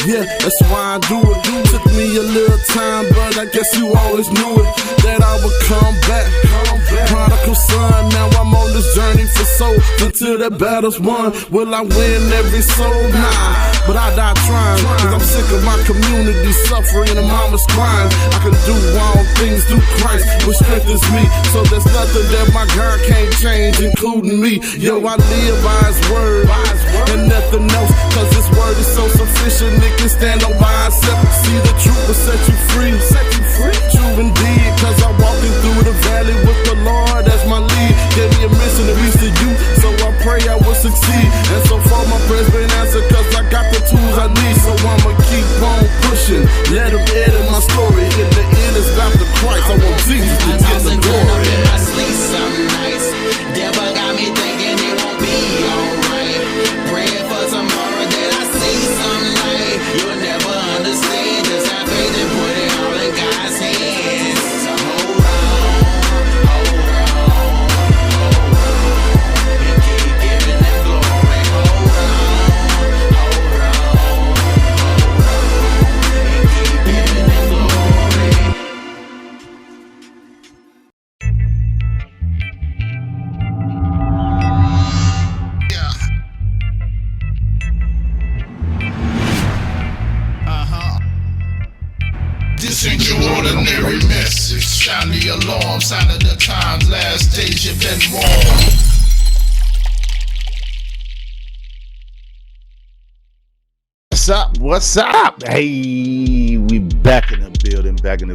Yeah, that's why I do it. Took me a little time, but I guess you always knew it, that I would come back. Prodigal son, now I'm on this journey for soul. Until that battle's won, will I win every soul? Nah, but I die trying, cause I'm sick of my community suffering and mama's crying. I can do all things through Christ, which strengthens me. So there's nothing that my God can't change, including me. Yo, I live by his word and nothing else, cause his word is so sufficient, it can stand on by itself. See, the truth will set you free. True indeed, cause I'm walking through the valley with the Lord as my lead. Gave me a mission to reach the youth, so I pray I will succeed. And so far my prayers been answered, cause I got the tools I need. So I'ma keep on pushing, let him edit my story. In the end it's about the Christ, I want Jesus to get the glory. In my sleep some nights, devil got me thinking it won't be alright. Praying for tomorrow that I see some light. You'll never understand, just have faith and put it all in God's hands. So hold on, and keep giving him glory. Hold on, and keep giving him glory. This ain't your ordinary message. Sound the alarm, sign of the times, last days you've been warned. What's up? Hey, we back in the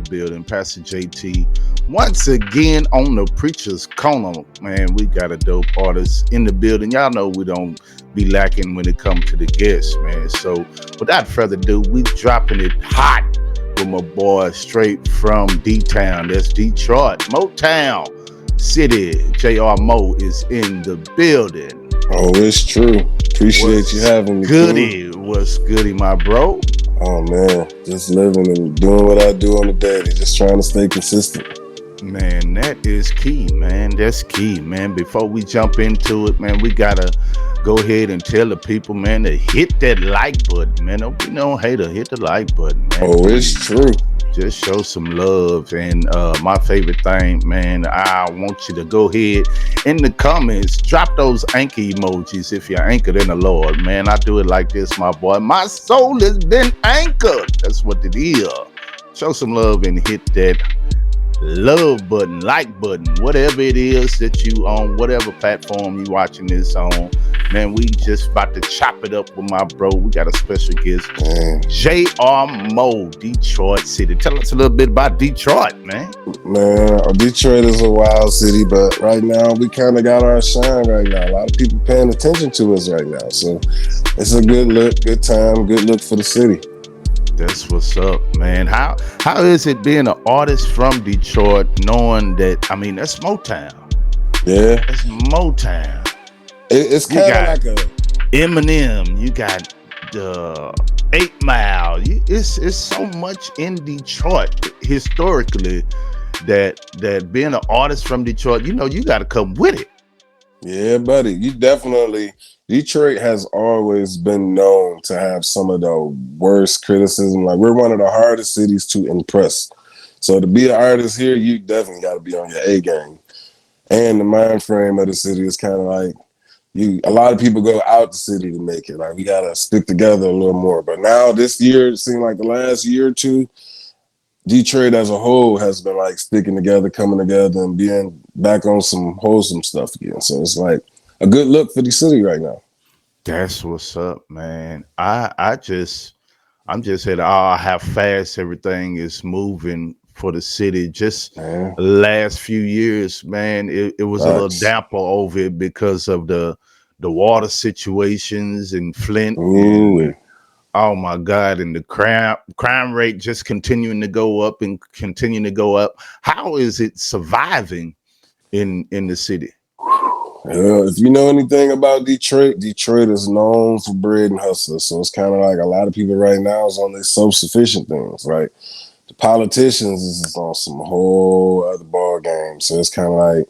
building. Pastor JT once again on the Preacher's Corner. Man, we got a dope artist in the building. Y'all know we don't be lacking when it comes to the guests, man. So without further ado, we dropping it hot with my boy straight from D-Town. That's Detroit, Motown City. J.R.Moe is in the building. Oh, it's true. Appreciate you having me. What's goody, my bro? Oh man, just living and doing what I do on the daily, just trying to stay consistent. Man, that is key, man. That's key, man. Before we jump into it, man, we gotta go ahead and tell the people, man, to hit that like button, man. Don't be no hater. Hit the like button, man. Oh, it's true. Just show some love. And my favorite thing, man, I want you to go ahead in the comments, drop those anchor emojis if you're anchored in the Lord, man. I do it like this, my boy. My soul has been anchored. That's what it is. Show some love and hit that love button, like button, whatever it is that you on, whatever platform you watching this on. Man, we just about to chop it up with my bro. We got a special guest, J.R.Moe, Detroit City. Tell us a little bit about Detroit, man. Man, Detroit is a wild city, but right now we kind of got our shine right now. A lot of people paying attention to us right now. So it's a good look, good time, good look for the city. That's what's up, man. How is it being an artist from Detroit, knowing that, I mean, that's Motown. Yeah. That's Motown. It's kind of like a Eminem. You got the 8 Mile. It's so much in Detroit historically that being an artist from Detroit, you know, you got to come with it. Yeah, buddy. Detroit has always been known to have some of the worst criticism. Like, we're one of the hardest cities to impress. So to be an artist here, you definitely got to be on your A game. And the mind frame of the city is kind of like, a lot of people go out the city to make it. Like, we got to stick together a little more. But now this year, it seemed like the last year or two, Detroit as a whole has been like sticking together, coming together, and being back on some wholesome stuff again. So it's like a good look for the city right now. That's what's up, man. I'm just at how fast everything is moving for the city. Just the last few years, man, it was a little damper over it because of the water situations in Flint. And, oh my God, and the crime rate just continuing to go up. How is it surviving in the city? If you know anything about Detroit, Detroit is known for bread and hustle. So it's kind of like a lot of people right now is on their self-sufficient things, right? The politicians is on some whole other ball game. So it's kind of like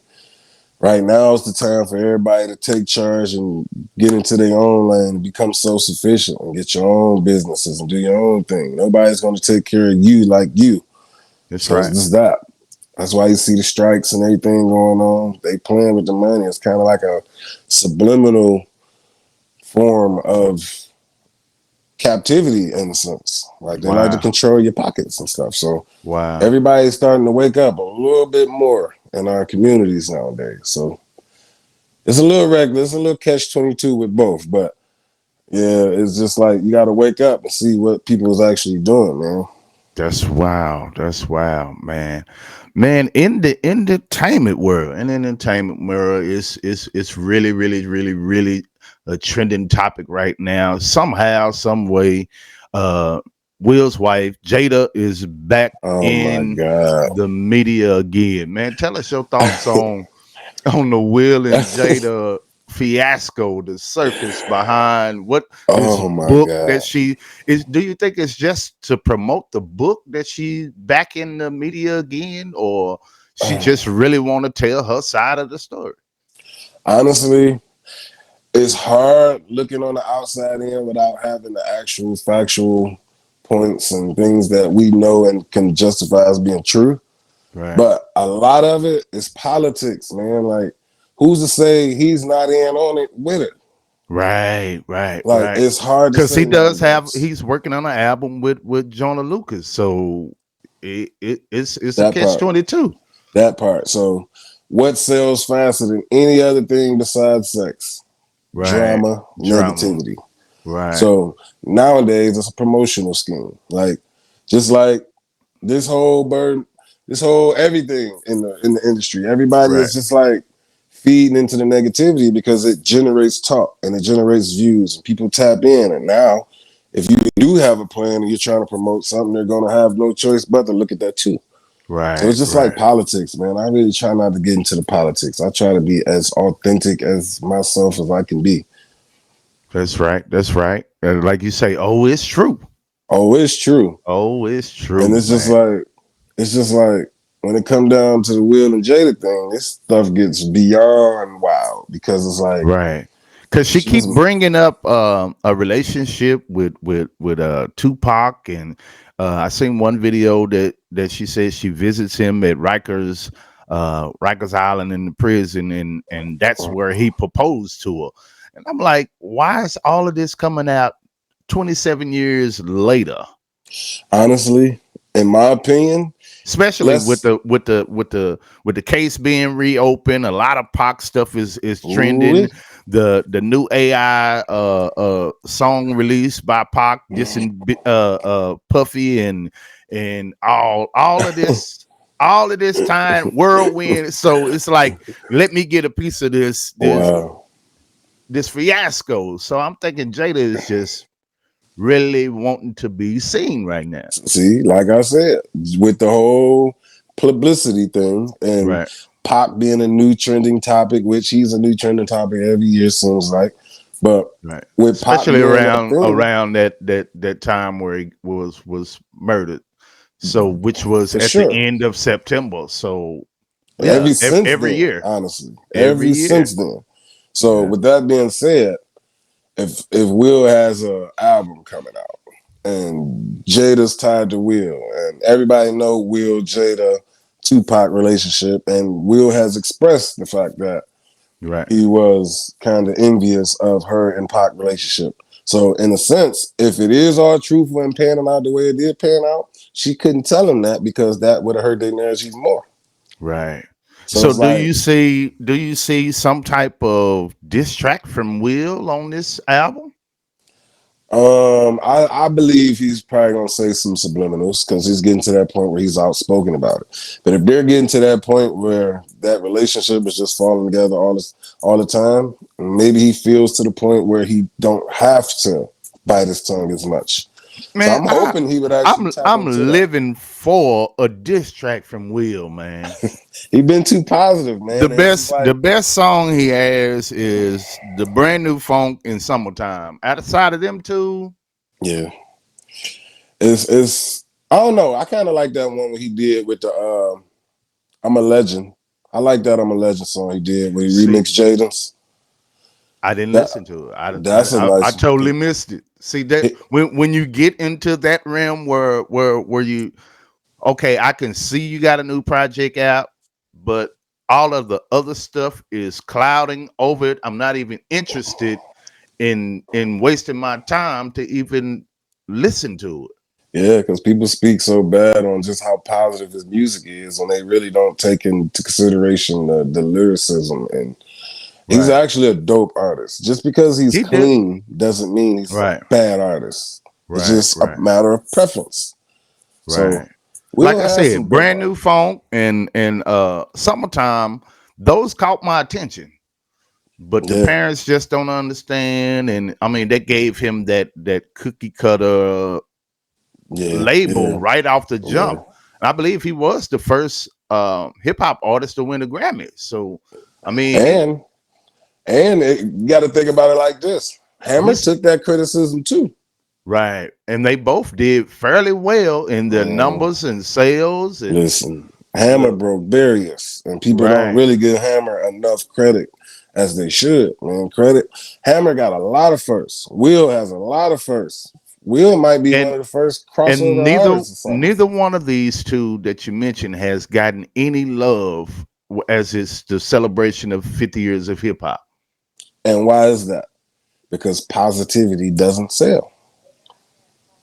Right now is the time for everybody to take charge and get into their own lane and become self-sufficient and get your own businesses and do your own thing. Nobody's going to take care of you like you. That's So it's right. just that. That's why you see the strikes and everything going on. They playing with the money. It's kind of like a subliminal form of captivity in a sense. Like they like to Wow. control your pockets and stuff. So Wow. everybody's starting to wake up a little bit more in our communities nowadays. So it's a little regular. It's a little catch-22 with both. But yeah, it's just like you got to wake up and see what people is actually doing, man. That's wow. That's wow, man. Man, in the entertainment world is really, really, really, really a trending topic right now. Somehow, some way, uh Will's wife, Jada, is back Oh my in God. the media again. Man, tell us your thoughts on the Will and Jada fiasco, the circus behind what this Oh my book that God. she is. Do you think it's just to promote the book that she back in the media again, or she just really want to tell her side of the story? Honestly, it's hard looking on the outside in without having the actual factual points and things that we know and can justify as being true. Right, But a lot of it is politics, man. Like, who's to say he's not in on it with it? right, right, Like, right. it's hard to Because he say does have, nowadays. he's working on an album with Jonah Lucas, so it's a That catch part. 22. That part. So, what sells faster than any other thing besides sex? Right, Drama, drama. negativity. Right, So nowadays it's a promotional scheme. Like just like this whole this whole everything in the industry. Everybody right, is just like feeding into the negativity because it generates talk and it generates views and people tap in. And now if you do have a plan and you're trying to promote something, they're gonna have no choice but to look at that too. So right, it's just like right. politics, man. I really try not to get into the politics. I try to be as authentic as myself as I can be. That's right. That's right. Like you say, oh, it's true. Oh, it's true. Oh, it's And true, man. it's just like when it come down to the Will and Jada thing, this stuff gets beyond wild because it's like Right. Cause she keep she's bringing up a relationship with Tupac, and I seen one video that she says she visits him at Rikers Island in the prison, and that's where he proposed to her. And I'm like, why is all of this coming out 27 years later? honestly, in my opinion, Especially with let's the case being reopened, a lot of Pac stuff is ooh, trending. The new AI song released by Pac, dissing Puffy, and all of this time whirlwind. So it's like, let me get a piece of wow. this fiasco. So I'm thinking Jada is just really wanting to be seen right now. See, like I said, with the whole publicity thing and Right. pop being a new trending topic, which he's a new trending topic every year, seems like. But Right. with pop Especially being that thing, around that time where he was murdered. So which was for at the sure. end of September. So yeah, Every since every then, year. honestly, Every every year. since then. So Yeah. with that being said, if Will has a album coming out and Jada's tied to Will, and everybody know Will Jada Tupac relationship, and Will has expressed the fact that Right. he was kind of envious of her and Pac relationship. So in a sense, if it is all truthful and panning out the way it did pan out, she couldn't tell him that because that would have hurt their marriage even more. Right. So So it's like do you see some type of diss track from Will on this album? I believe he's probably gonna say some subliminals because he's getting to that point where he's outspoken about it. But if they're getting to that point where that relationship is just falling together all the time, maybe he feels to the point where he don't have to bite his tongue as much. So Man, I'm hoping he would actually tap into I'm that. living for a diss track from Will, man. He's been too positive, man. And it's just The like, best song he has is the brand new funk in summertime. Outside of them two, yeah, it's I don't know. I kind of like that one he did with the I'm a Legend. I like that I'm a Legend song he did when he See, remixed Jaden's. I didn't That listen to it. that's a I nice. totally missed it. See that It, when you get into that realm where you okay, I can see you got a new project out, but all of the other stuff is clouding over it. I'm not even interested in wasting my time to even listen to it. yeah, because people speak so bad on just how positive his music is, and they really don't take into consideration the lyricism. And he's Right. actually a dope artist. Just because he's He did. clean doesn't mean he's a Right. bad artist. It's Right. just a Right. matter of preference. So Right. Like we'll I have some said, dope brand new artists. funk and summertime, those caught my attention. But the Yeah, parents just don't understand. And I mean, they gave him that cookie cutter yeah, label yeah, right off the yeah. jump. I believe he was the first hip hop artist to win a Grammy. So I mean, And you got to think about it like this: Hammer he's took that criticism too. right, and they both did fairly well in their Man, numbers and sales. And listen, Hammer look, broke barriers, and people don't right, really give Hammer enough credit as they should. Man, credit. Hammer got a lot of firsts. Will has a lot of firsts. Will might be one and of the first and crossover neither artists or something. neither one of these two that you mentioned has gotten any love as it's the celebration of 50 years of hip hop. And why is that? Because positivity doesn't sell.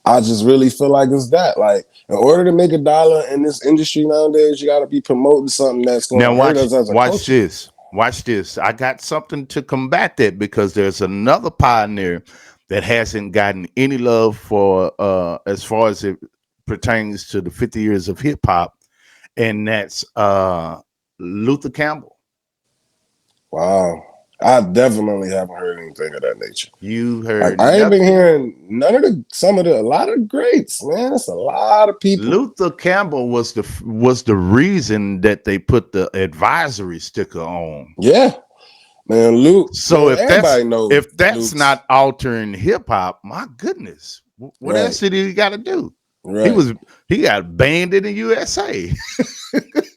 I just really feel like it's that. Like, in order to make a dollar in this industry nowadays, you got to be promoting something that's going Now to hurt us as a watch culture. this. Watch this. I got something to combat that because there's another pioneer that hasn't gotten any love for as far as it pertains to the 50 years of hip hop, and that's Luther Campbell. Wow. I definitely haven't heard anything of that nature. You Like, heard I ain't been nothing. hearing none of a lot of greats, man. It's a lot of people. Luther Campbell was the reason that they put the advisory sticker on. Yeah, man. Luke, So man, everybody know if that's Luke's not altering hip hop, my goodness, what right, else did he got to do? He right, was he got banned in the USA.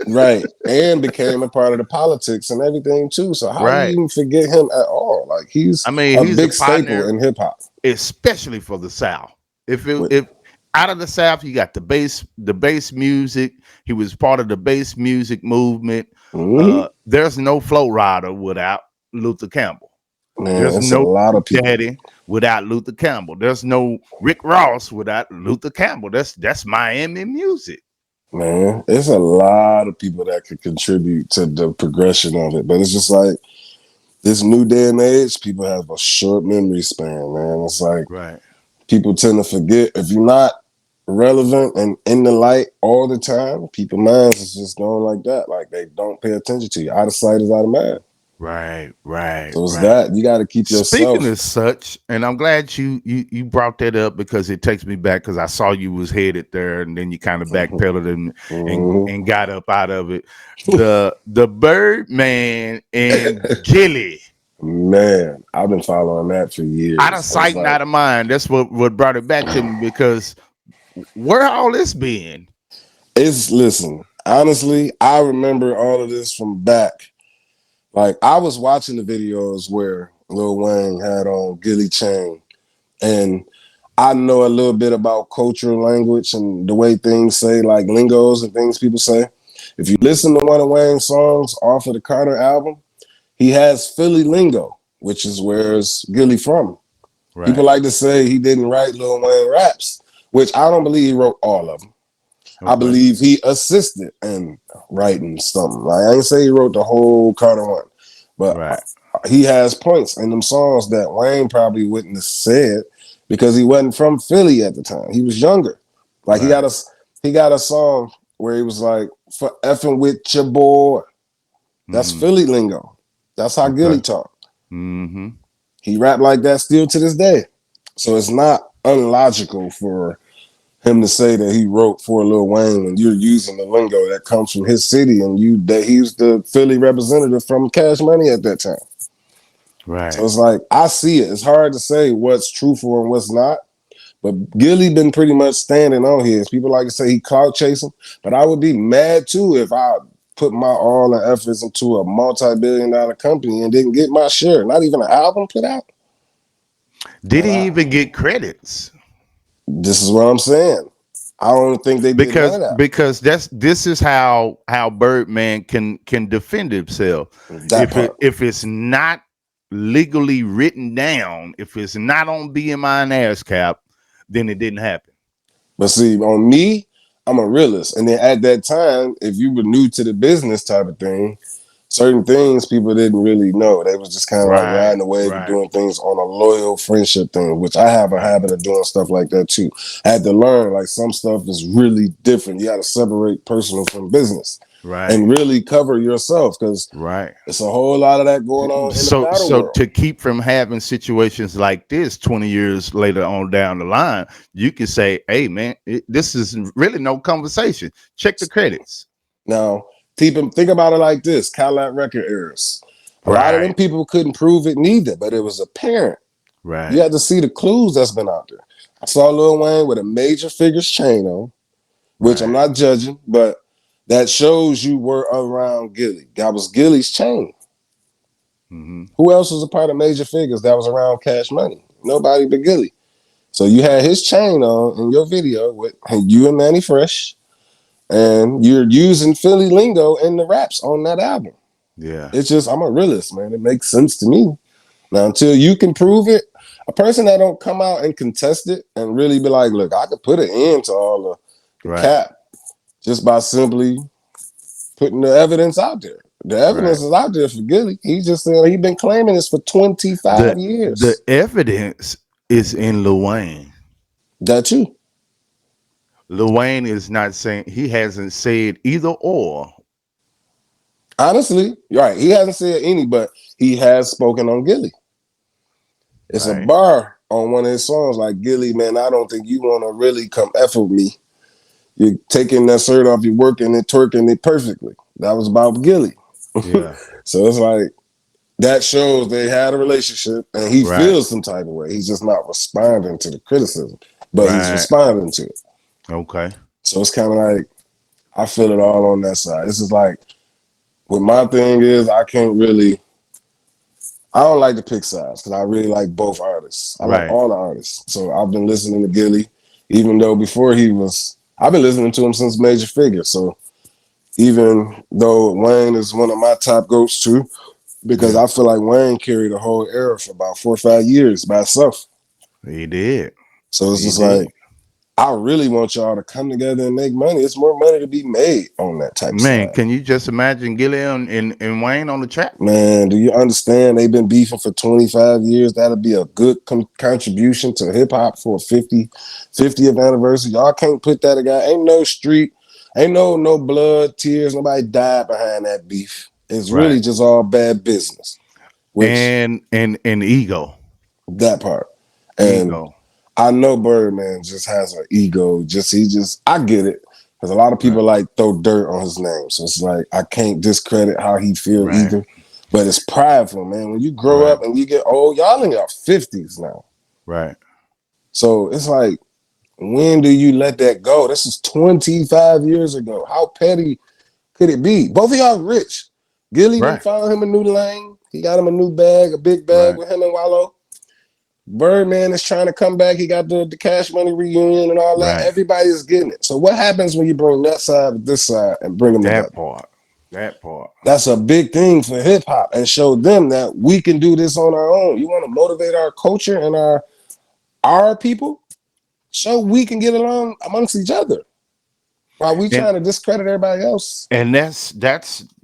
right. And became a part of the politics and everything too. So how do you Right. even forget him at all? Like he's I mean, a he's a big staple pioneer, in hip hop. especially for the South. With If out of the South, you got the bass music. He was part of the bass music movement. mhm. There's no Flow Rider without Luther Campbell. Man, There's it's a no lot of people. Daddy without Luther Campbell. There's no Rick Ross without Luther Campbell. That's Miami music. Man, it's a lot of people that could contribute to the progression of it. But it's just like this new day and age, people have a short memory span, man. It's like Right. people tend to forget if you're not relevant and in the light all the time, people minds is just going like that. Like they don't pay attention to you. Out of sight is out of mind. Right. Right. So it's Right. that. You got to keep Speaking yourself. of such, and I'm glad you brought that up because it takes me back because I saw you was headed there and then you kind of backpedaled Mhm. and got up out of it. The Birdman and Gilly. Man, I've been following that for Out of years. It's sight and like out of mind. That's what brought it back to me because where all this been? listen, honestly, I remember all of this from back. Like I was watching the videos where Lil Wayne had on Gilly Chain, and I know a little bit about cultural language and the way things say, like lingos and things people say. If you listen to one of Wayne's songs off of the Carter album, he has Philly lingo, which is where's Gilly from. People Right. like to say he didn't write Lil Wayne raps, which I don't believe he wrote all of them. I Okay. believe he assisted in writing something. Like I ain't say he wrote the whole Carter one, but Right. he has points in them songs that Wayne probably wouldn't have said because he wasn't from Philly at the time. He was younger. Like Right. he got a song where he was like, "For effing with your boy." That's Mm, Philly lingo. That's how okay. Gilly talk. Mm-hmm. He rap like that still to this day. So it's not unlogical for him to say that he wrote for Lil Wayne when you're using the lingo that comes from his city and that he's the Philly representative from Cash Money at that time. So Right. it's like I see it. It's hard to say what's truthful and what's not. But Gilly been pretty much standing on his. People like to say he clout chasing, but I would be mad too if I put my all and efforts into a multi-billion-dollar company and didn't get my share. Not even an album put out. Did And he even get credits? this is what I'm saying. I don't think they did none of that. Because this is how Birdman can defend himself. That part. If it's not legally written down, if it's not on BMI and ASCAP, then it didn't happen. But see, on me, I'm a realist. And then at that time, if you were new to the business type of thing, certain things people didn't really know. They was just kind of like riding the wave and doing things on a loyal friendship thing, which I have a habit of doing stuff like that too. I had to learn like some stuff is really different. You got to separate personal from business, and really cover yourself, because it's a whole lot of that going on in the battle world. To keep from having situations like this 20 years later on down the line, you can say, hey man, this is really no conversation. Check the credits. Now, think about it like this: Cadillac record eras. A lot of them people couldn't prove it neither, but it was apparent. You had to see the clues that's been out there. I saw Lil Wayne with a Major Figures chain on, which I'm not judging, but that shows you were around Gilly. That was Gilly's chain. Who else was a part of Major Figures that was around Cash Money? Nobody but Gilly. So you had his chain on in your video with you and Manny Fresh, and you're using Philly lingo in the raps on that album. Yeah. It's just, I'm a realist, man. It makes sense to me. Now, until you can prove it, a person that don't come out and contest it and really be like, look, I could put an end to all the cap just by simply putting the evidence out there. The evidence is out there for Gilly. He just said he's been claiming this for 25 years. The evidence is in Lil Wayne. That too. Lil Wayne is not saying, he hasn't said either or. Honestly, right. He hasn't said any, but he has spoken on Gilly. It's a bar on one of his songs like, Gilly, man, I don't think you want to really come F with me. You're taking that shirt off, you're working it, twerking it perfectly. That was about Gilly. Yeah. So it's like, that shows they had a relationship and he feels some type of way. He's just not responding to the criticism, but he's responding to it. Okay. So it's kind of like, I feel it all on that side. This is like, what my thing is, I don't like to pick sides because I really like both artists. I like all the artists. So I've been listening to Gilly, even though I've been listening to him since Major Figure. So even though Wayne is one of my top goats too, because I feel like Wayne carried the whole era for about 4 or 5 years by himself. He did. So it's just like, I really want y'all to come together and make money. It's more money to be made on that type of stuff. Man, can you just imagine Gilly and Wayne on the track? Man, do you understand? They've been beefing for 25 years. That'll be a good contribution to hip hop for a 50th anniversary. Y'all can't put that together. Ain't no street, ain't no blood, tears. Nobody died behind that beef. It's really just all bad business. And ego. That part. And ego. I know Birdman just has an ego. I get it. Because a lot of people like throw dirt on his name. So it's like, I can't discredit how he feels either. But it's prideful, man. When you grow up and you get old, y'all in your 50s now. Right. So it's like, when do you let that go? This is 25 years ago. How petty could it be? Both of y'all rich. Gilly found him a new lane. He got him a new bag, a big bag with him and Wallow. Birdman is trying to come back. He got the Cash Money reunion and all that. Everybody's getting it. So what happens when you bring that side with this side and bring them together? That part. That's a big thing for hip hop, and show them that we can do this on our own. You want to motivate our culture and our people? So we can get along amongst each other. While we trying to discredit everybody else. And that's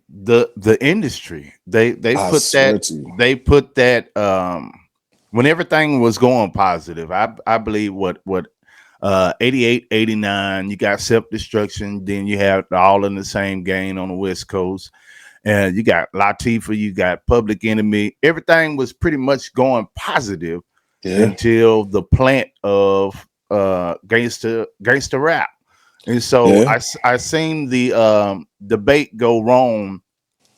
the industry. They put that when everything was going positive, I believe what 88, 89, you got Self-Destruction, then you have All in the Same Game on the West Coast, and you got Latifah, you got Public Enemy. Everything was pretty much going positive until the plant of gangster rap. And so I seen the debate go wrong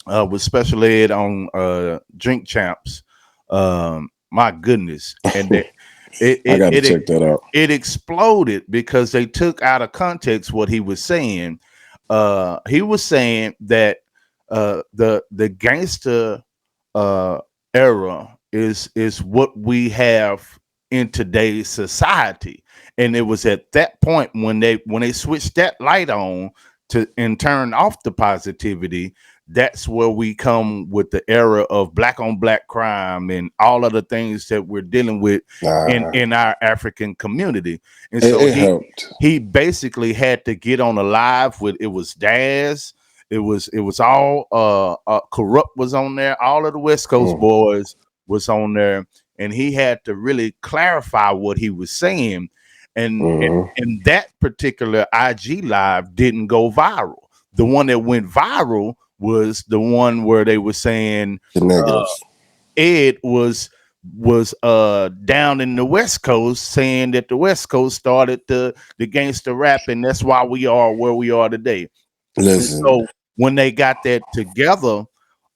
with Special Ed on Drink Champs. My goodness. And I got to check that out. It exploded because they took out of context what he was saying. He was saying that the gangster uh era is what we have in today's society. And it was at that point when they switched that light on to and turned off the positivity, that's where we come with the era of black on black crime and all of the things that we're dealing with Nah, in our African community. And it, so it helped. he basically had to get on a live with, it was Daz, it was all Corrupt was on there, all of the West Coast Mm, boys was on there, and he had to really clarify what he was saying. mm, And that particular IG live didn't go viral. The one that went viral was the one where they were saying the uh, negative. Ed was down in the West Coast, saying that the West Coast started the gangster rap, and that's why we are where we are today. And Listen, so when they got that together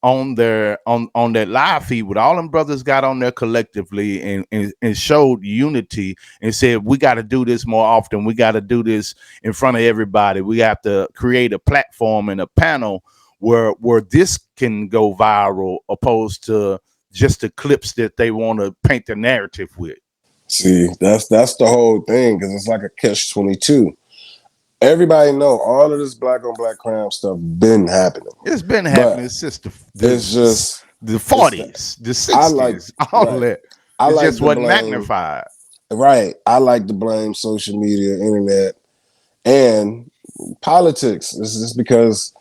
on their on that live feed, with all them brothers got on there collectively and showed unity and said, we got to do this more often. We got to do this in front of everybody. We have to create a platform and a panel where this can go viral, opposed to just the clips that they want to paint the narrative with. see, that's the whole thing because it's like a catch-22. Everybody know all of this black on black crime stuff been happening, It's been but happening since it's just the it's the, 40s, the I like 60s, all right. that. I It like just to wasn't blame magnified. right. I like to blame social media, internet, and politics. This is because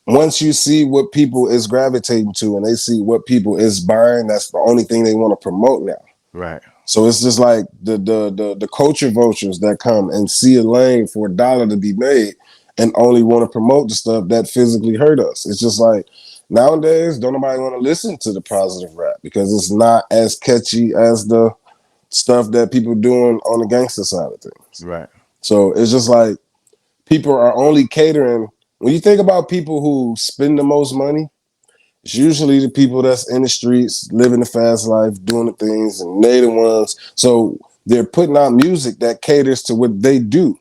once you see what people is gravitating to and they see what people is buying, that's the only thing they want to promote now. Right. So it's just like the culture vultures that come and see a lane for $1 to be made and only want to promote the stuff that physically hurt us. It's just like nowadays, don't nobody want to listen to the positive rap because it's not as catchy as the stuff that people doing on the gangster side of things. Right. So it's just like people are only catering. When you think about people who spend the most money, it's usually the people that's in the streets, living the fast life, doing the things, and they the ones. So they're putting out music that caters to what they do.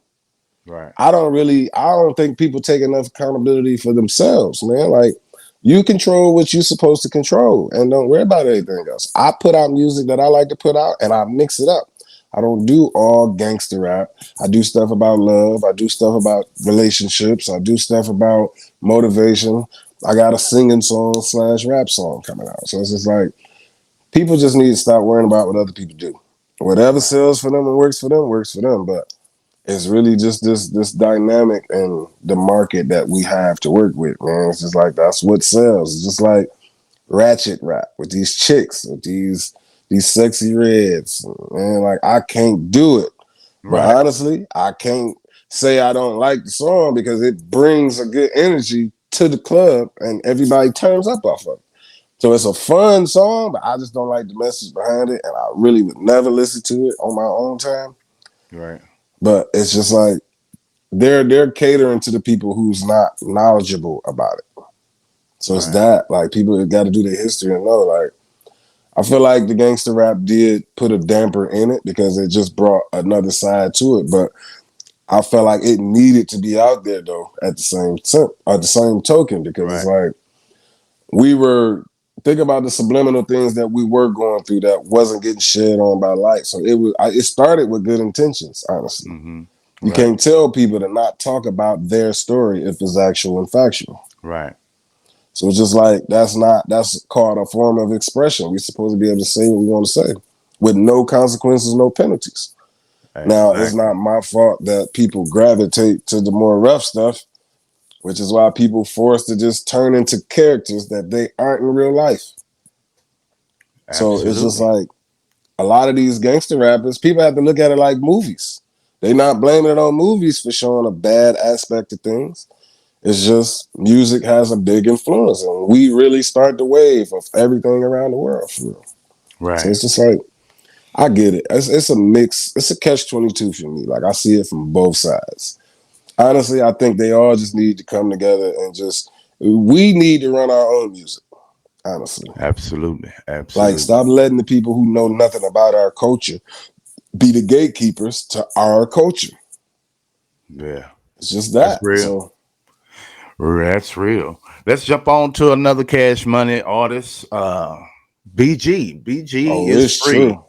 Right. I don't think people take enough accountability for themselves, man. Like you control what you're supposed to control and don't worry about anything else. I put out music that I like to put out and I mix it up. I don't do all gangster rap. I do stuff about love. I do stuff about relationships. I do stuff about motivation. I got a singing song / rap song coming out. So it's just like people just need to stop worrying about what other people do. Whatever Right. sells for them and works for them, works for them. But it's really just this dynamic and the market that we have to work with, man. It's just like that's what sells. It's just like ratchet rap with these chicks, with these sexy reds. Man, like I can't do it. But Right. honestly, I can't say I don't like the song because it brings a good energy to the club and everybody turns up off of it. So it's a fun song, but I just don't like the message behind it, and I really would never listen to it on my own time. Right. But it's just like they're catering to the people who's not knowledgeable about it. So it's Right. that like people got to do their history and know. Like I feel like the gangster rap did put a damper in it because it just brought another side to it. But I felt like it needed to be out there though at the same token because it's Right. like we were think about the subliminal things that we were going through that wasn't getting shared on by light. So it started with good intentions, honestly. Mm-hmm. You Right. can't tell people to not talk about their story if it's actual and factual. Right. So it's just like that's called a form of expression. We're supposed to be able to say what we want to say with no consequences, no penalties. Now it's Exactly. not my fault that people gravitate to the more rough stuff, which is why people forced to just turn into characters that they aren't in real life. So it's just Absolutely. like a lot of these gangster rappers, people have to look at it like movies. They're not blaming it on movies for showing a bad aspect of things. It's just music has a big influence, and we really start the wave of everything around the world for real. So Right. it's just like I get it. It's a mix. It's a catch-22 for me. Like I see it from both sides. Honestly, I think they all just need to come together and just we need to run our own music. Honestly, Absolutely. like Absolutely. stop letting the people who know nothing about our culture be the gatekeepers to our culture. Yeah. It's just That's that. real. So That's real. Let's jump on to another Cash Money artist. BG. BG Oh, is it's free. true.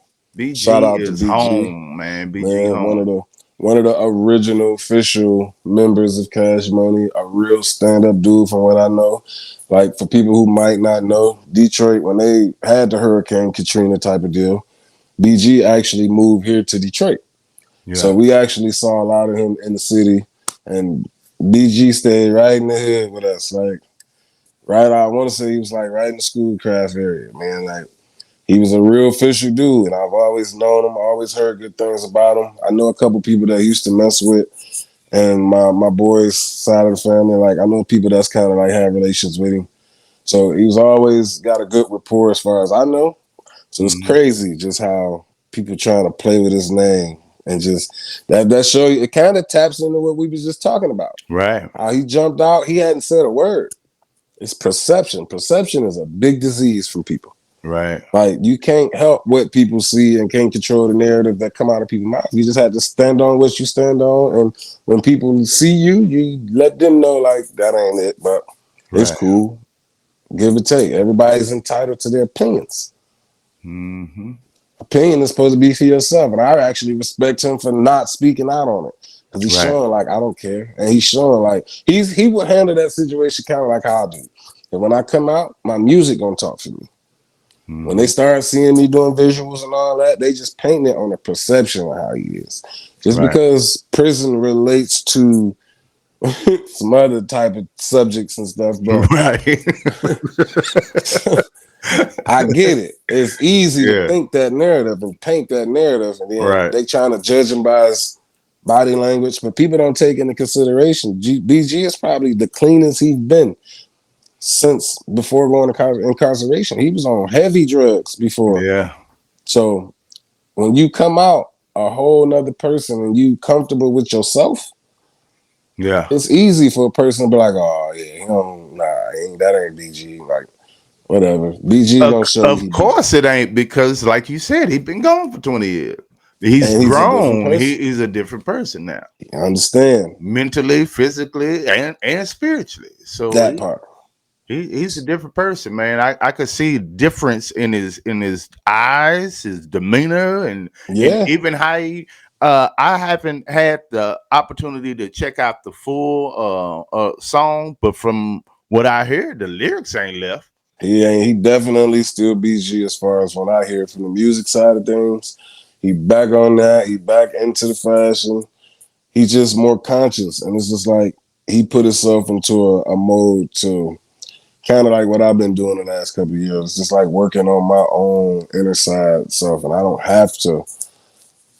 Shout BG out to is BG, home, man. BG man. home. One of the original official members of Cash Money. A real stand up dude, from what I know. Like, for people who might not know, Detroit, when they had the Hurricane Katrina type of deal, BG actually moved here to Detroit. So Yeah. we actually saw a lot of him in the city, and BG stayed right in the hood with us. Like, right, I want to say he was like right in the Schoolcraft area, man. Like, he was a real official dude, and I've always known him, always heard good things about him. I know a couple people that he used to mess with, and my boys' side of the family, like, I know people that's kind of like have relations with him. So he was always got a good rapport as far as I know. So it's Hmm. crazy just how people trying to play with his name, and just that show you, it kind of taps into what we was just talking about. Right. How he jumped out, he hadn't said a word. It's perception. Perception is a big disease for people. Right. Like, you can't help what people see and can't control the narrative that come out of people's mouths. You just have to stand on what you stand on, and when people see you, you let them know like that ain't it, but it's Right. cool. Give or take. Everybody's entitled to their opinions. Hmm. Opinion is supposed to be for yourself, and I actually respect him for not speaking out on it, because he's Right. showing like I don't care, and he's showing like he would handle that situation kind of like how I do. And when I come out, my music gonna talk for me. When they Hmm. start seeing me doing visuals and all that, they just paint it on the perception of how he is. Just Right. because prison relates to some other type of subjects and stuff, but Right. I get it. It's easy to Yeah. think that narrative and paint that narrative, and then Right. they trying to judge him by his body language, but people don't take into consideration. BG is probably the cleanest he's been since before going to incarceration. He was on heavy drugs before. Yeah. So when you come out a whole nother person and you comfortable with yourself, Yeah. it's easy for a person to be like, oh yeah, that ain't BG. Like, whatever. BG Of, gonna show you of he BG. course it ain't because, like you said, he been gone for 20 years. He's And he's a different grown. person. He's a different person now, I understand mentally, physically, and spiritually. So that part. he's a different person, man. I could see difference in his eyes, his demeanor, and Yeah, even how he. I haven't had the opportunity to check out the full song, but from what I hear, the lyrics ain't left. he definitely still BG as far as when I hear from the music side of things. He back on that. He back into the fashion. He's just more conscious, and it's just like he put himself into a mode to kind of like what I've been doing the last couple of years, just like working on my own inner side self, and I don't have to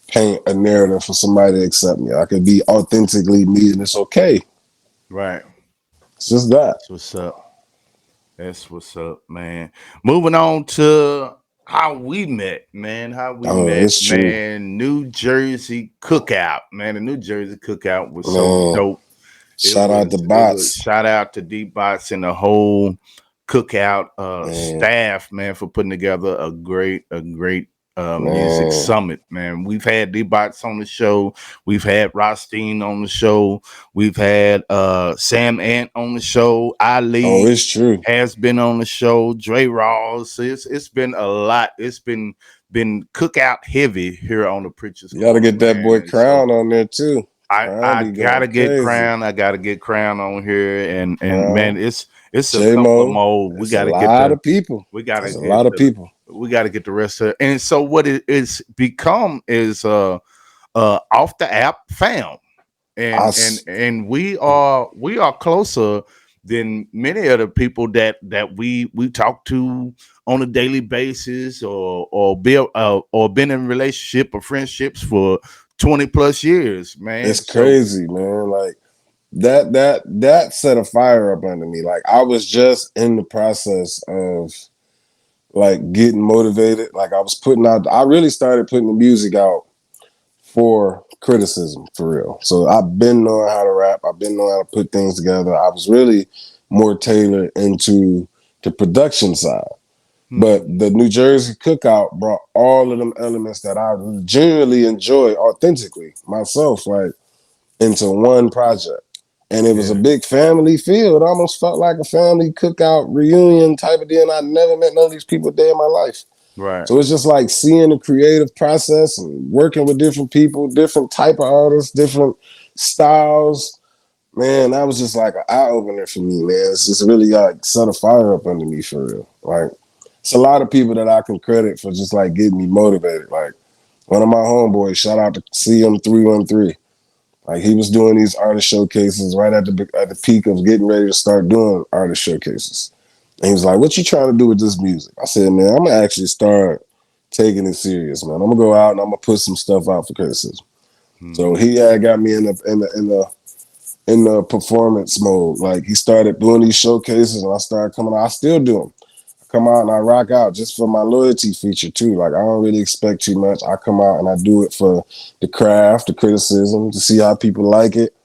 paint a narrative for somebody to accept me. I could be authentically me, and it's okay. Right. It's just that. That's what's up. That's what's up, man. Moving on to how we met, man. How we Oh, met, it's true, man. New Jersey Cookout, man. The New Jersey Cookout was so man. dope. Shout out to It was Bots, shout out to D Bots and the whole Cookout man, staff, man, for putting together a great music man. summit, man. We've had D Bots on the show. We've had Rothstein on the show. We've had Sam Ant on the show. Oh, Ali it's true. has been on the show. Dre Ross. It's been a lot. It's been Cookout heavy here on the Preacher's You got to Corner, get that man. boy And so Crown on there too. Crown I be going gotta get crazy. Crown. I gotta get Crown on here, and man, Crown, it's a couple of J.R.Moe. more. It's a lot of people. We gotta That's a get lot of the people. we gotta get the rest of it. And so what it is become is off the app fam, I and we are closer than many of the people that we talk to on a daily basis or been in relationship or friendships for 20 plus years, man. It's So crazy, man. Like that set a fire up under me. Like, I was just in the process of like getting motivated. Like, I was putting out. I really started putting the music out for criticism, for real. So I've been knowing how to rap. I've been knowing how to put things together. I was really more tailored into the production side. But mhm, the New Jersey Cookout brought all of them elements that I genuinely enjoy authentically myself, like, into one project. And it was a Yeah. big family feel. It almost felt like a family cookout reunion type of deal. And I never met none of these people a day in my life. Right. So it's just like seeing the creative process and working with different people, different type of artists, different styles. Man, that was just like an eye opener for me, man. It's just really like set a fire up under me for real. Like it's a lot of people that I can credit for just like getting me motivated. Like one of my homeboys, shout out to CM313. Like he was doing these artist showcases right at the peak of getting ready to start doing artist showcases. And he was like, "What you trying to do with this music?" I said, "Man, I'm gonna actually start taking it serious, man. I'm gonna go out and I'm gonna put some stuff out for criticism." So Mm-hmm. he had got me in the performance mode. Like he started doing these showcases, and I started coming out. I still do them. I come out and I rock out just for my loyalty feature too. Like I don't really expect too much. I come out and I do it for the craft, the criticism, to see how people like it.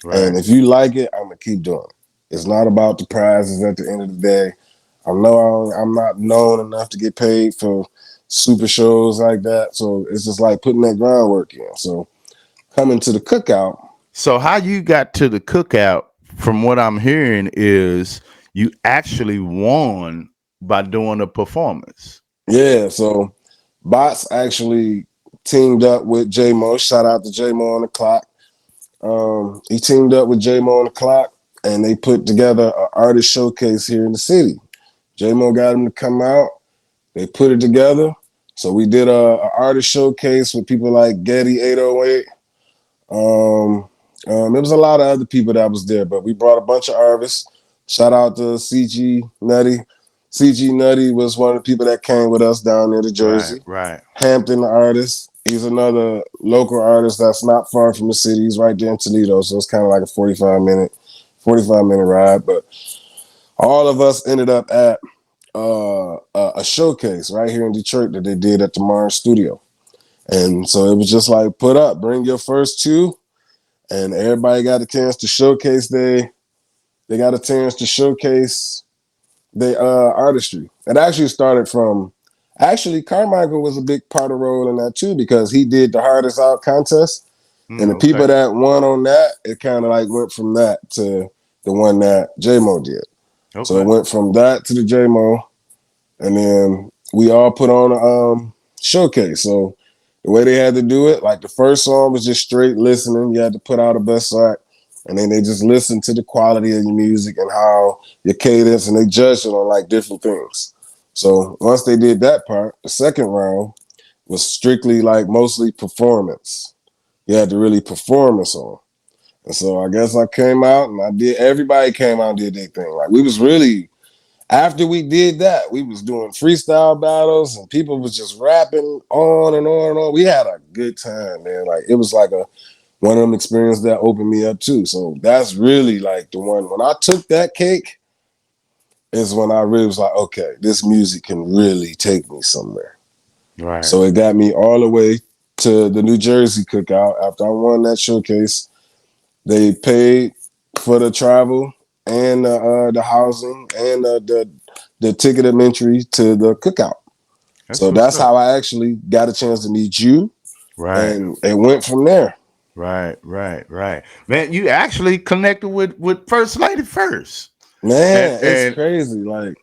Right. And if you like it, I'm gonna keep doing it. It's not about the prizes at the end of the day. I know I'm not known enough to get paid for super shows like that. So it's just like putting that groundwork in. So coming to the cookout, So how you got to the cookout, from what I'm hearing, is you actually won by doing a performance. yeah. So Bots actually teamed up with J.R.Moe. Shout out to J.R.Moe on the clock. He teamed up with J.R.Moe on the clock, and they put together an artist showcase here in the city. J.R.Moe got him to come out. They put it together. So we did a artist showcase with people like Getty 808. There was a lot of other people that was there, but we brought a bunch of artists. Shout out to CG Nutty. CG Nutty was one of the people that came with us down there to Right, Jersey. right. Hampton, the artist. He's another local artist that's not far from the city. He's right there in Toledo, so it's kind of like a 45-minute ride. But all of us ended up at a showcase right here in Detroit that they did at the Mars Studio. And so it was just like, put up, bring your first two, and everybody got a chance to showcase they got a chance to showcase their artistry. It actually started from Carmichael was a big part of role in that too, because he did the hardest out contest, and the Okay. people that won on that, it kind of like went from that to the one that J.R.Moe did. So it Okay. went from that to the J.R.Moe, and then we all put on a showcase. So the way they had to do it, like the first song was just straight listening. You had to put out a best track, and then they just listened to the quality of your music and how your cadence, and they judged it on like different things. So once they did that part, the second round was strictly like mostly performance. You had to really perform a song. And so I guess I came out and I did. Everybody came out and did their thing. Like we was really, after we did that, we was doing freestyle battles and people was just rapping on and on and on. We had a good time, man. Like it was like one of them experiences that opened me up too. So that's really like the one. When I took that cake, is when I really was like, okay, this music can really take me somewhere. Right. So it got me all the way to the New Jersey cookout. After I won that showcase, they paid for the travel and the housing and the ticket of entry to the cookout. That's So what's that's up. how I actually got a chance to meet you, Right. and it went from there. Right. Right. Right. Man, you actually connected with First Lady first. And Man, it's and crazy. Like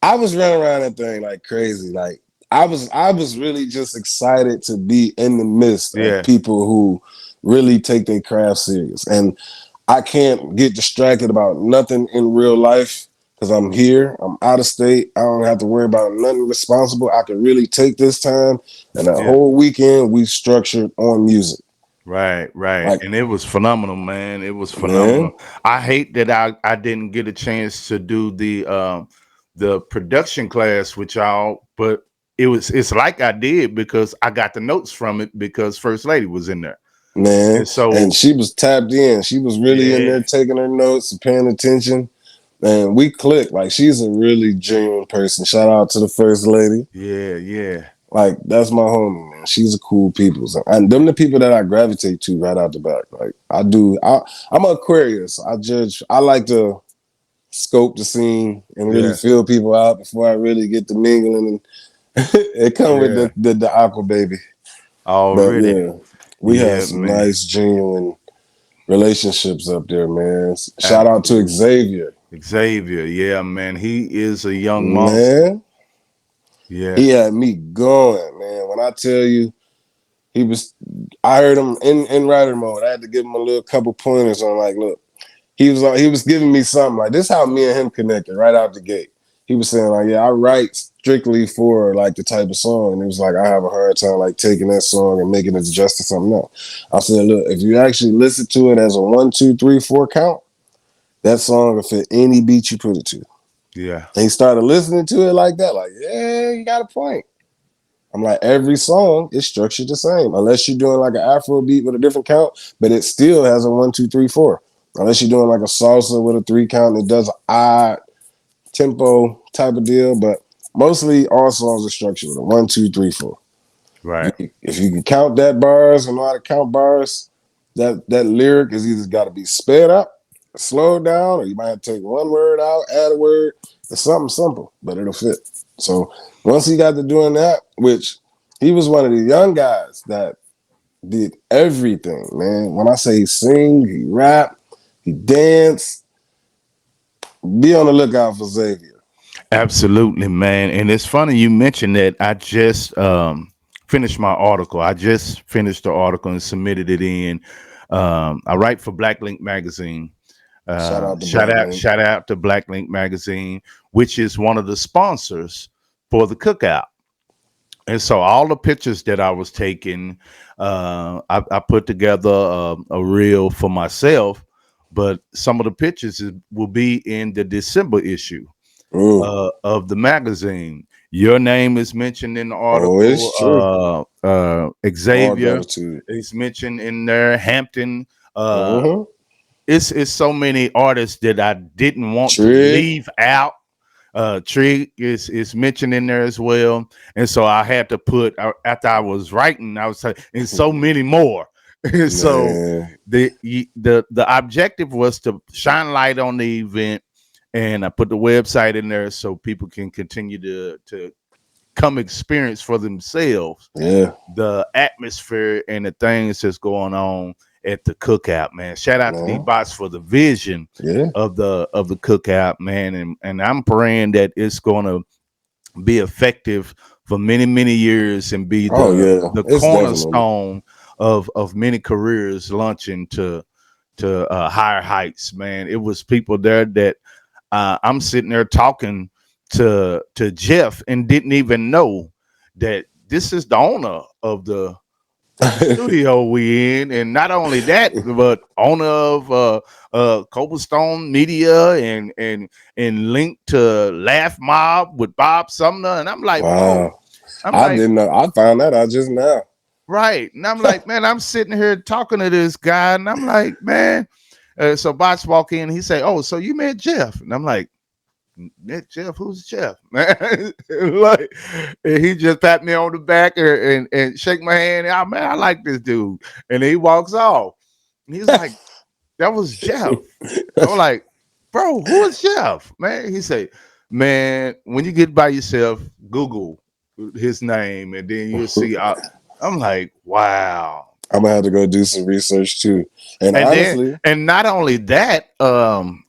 I was running around that thing like crazy. Like I was really just excited to be in the midst of yeah. people who really take their craft serious. And I can't get distracted about nothing in real life because I'm here. I'm out of state. I don't have to worry about nothing responsible. I can really take this time, and that Yeah. whole weekend we structured on music. Right, right. Like, And it was phenomenal, man. It was man, phenomenal. I hate that I didn't get a chance to do the production class with y'all, but it's like I did because I got the notes from it because First Lady was in there. man. And And so she was tapped in. She was really in yeah, there taking her notes and paying attention. And we clicked. Like, she's a really genuine person. Shout out to the first lady. yeah, yeah, Like, that's my homie, man. She's a cool people. So, and them the people that I gravitate to right out the back. Like, I'm an Aquarius. I like to scope the scene and really yeah, feel people out before I really get to mingling. And it come with yeah. the aqua baby. But Already. yeah, we had Yeah, some man. nice, genuine relationships up there, man. Shout out to Absolutely. Xavier. Xavier, yeah, man. He is a young monster. Man, Yeah. he had me going, man. When I tell you, he was, I heard him in writer mode. I had to give him a little couple pointers on, like, look, he was giving me something like this. How me and him connected right out the gate. He was saying like, yeah, I write strictly for like the type of song, and he was like, I have a hard time like taking that song and making it just to something else. I said, look, if you actually listen to it as a 1, 2, 3, 4 count, that song will fit any beat you put it to. Yeah. And he started listening to it like that, like, yeah, you got a point. I'm like, every song is structured the same, unless you're doing like an Afro beat with a different count, but it still has a 1, 2, 3, 4. Unless you're doing like a salsa with a 3 count, it does an odd tempo type of deal. But mostly all songs are structured with a 1, 2, 3, 4. Right. If you can count that bars and know how to count bars, that lyric is either got to be sped up, slowed down, or you might have to take one word out, add a word. It's something simple, but it'll fit. So once he got to doing that, which he was one of the young guys that did everything, man. When I say he sing, he rap, he dance. Be on the lookout for Xavier. Absolutely, man. And it's funny you mentioned that. I just finished my article. I just finished the article and submitted it in. I write for Black Link Magazine. Shout out to Black Link. Shout out to Black Link Magazine, which is one of the sponsors for the Cookout. And so all the pictures that I was taking, I put together a reel for myself, but some of the pictures will be in the December issue of the magazine. Your name is mentioned in the article. Oh, it's true. Xavier is mentioned in there. Hampton. It's so many artists that I didn't want to leave out. Trig is mentioned in there as well, and so I had to put after I was writing, I was saying, and so many more. So the objective was to shine light on the event, and I put the website in there so people can continue to come experience for themselves the atmosphere and the things that's going on at the Cookout, man. Shout out to D-Bots for the vision of the Cookout, man. And I'm praying that it's gonna be effective for many, many years and be the cornerstone of many careers launching to higher heights, man. It was people there that I'm sitting there talking to Jeff and didn't even know that this is the owner of the studio we in, and not only that, but owner of Cobblestone Media and linked to Laugh Mob with Bob Sumner, and I'm like, wow, I didn't know. I found that out just now. Right, and I'm like, man, I'm sitting here talking to this guy, and I'm like, man. So Bots walk in, he say, "Oh, so you met Jeff?" And I'm like, "Met Jeff? Who's Jeff, man?" Like, and he just pat me on the back and shake my hand. Oh, man, I like this dude. And he walks off. And he's like, "That was Jeff." I'm like, "Bro, who is Jeff, man?" He say, "Man, when you get by yourself, Google his name, and then you'll see." I'm like, "Wow." I'm gonna have to go do some research too. And honestly, and not only that, man,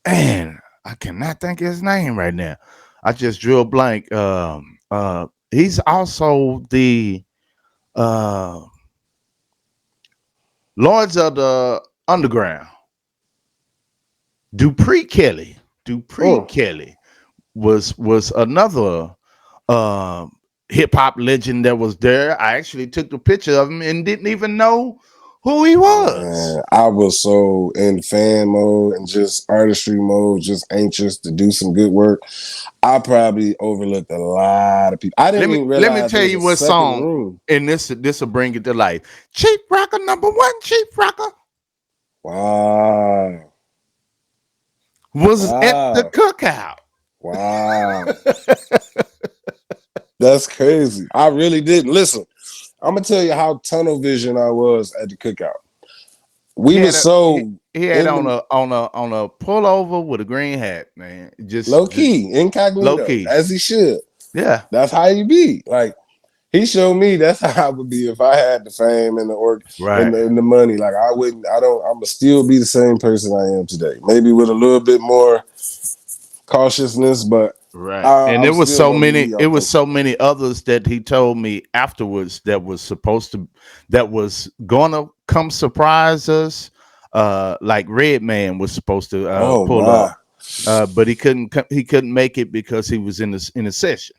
I cannot think of his name right now. I just drew a blank. He's also the Lords of the Underground. Dupree Kelly was another hip hop legend that was there. I actually took the picture of him and didn't even know who he was. I was so in fan mode and just artistry mode, just anxious to do some good work. I probably overlooked a lot of people. I didn't even realize. Let me tell you what song, and this will bring it to life. Cheap Rocker #1, Cheap Rocker. Wow. Was at the Cookout. Wow. That's crazy. I really didn't. Listen, I'm gonna tell you how tunnel vision I was at the Cookout. He had on a pullover with a green hat, man. Just low key, incognito, low key, as he should. Yeah, that's how you be. Like he showed me that's how I would be if I had the fame and the Right. and the money. Like I wouldn't. I don't. I'm gonna still be the same person I am today. Maybe with a little bit more cautiousness, but Right. And I'm still gonna be me. it I'm was thinking. so many others that he told me afterwards that was gonna come surprise us. Like Redman was supposed to Oh pull up. my. But he couldn't make it because he was in a session.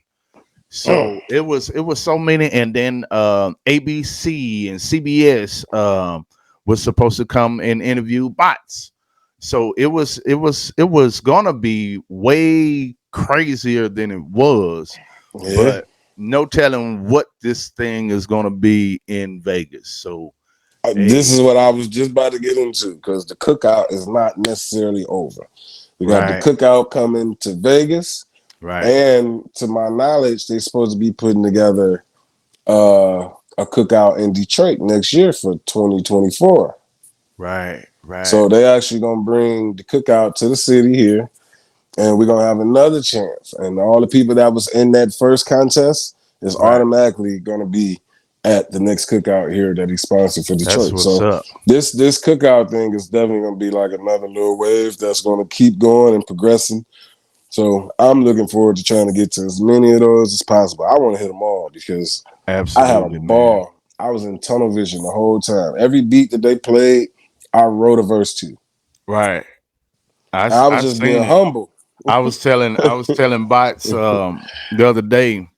So it was so many, and then ABC and CBS was supposed to come and interview bots. So it was gonna be way crazier than it was, Yeah. but no telling what this thing is gonna be in Vegas. So This hey, is what I was just about to get into because the cookout is not necessarily over. We got the right, cookout coming to Vegas, right, and to my knowledge, they're supposed to be putting together a cookout in Detroit next year for 2024. right, right, So they actually gonna bring the cookout to the city here, and we're gonna have another chance. And all the people that was in that first contest is right. automatically gonna be at the next cookout here that he sponsored for That's Detroit. what's So up. this cookout thing is definitely gonna be like another little wave that's gonna keep going and progressing. So I'm looking forward to trying to get to as many of those as possible. I want to hit them all because I had a Absolutely, man. ball. I was in tunnel vision the whole time. Every beat that they played, I wrote a verse to. Right. And I was I just being seen it. humble. I was telling bots the other day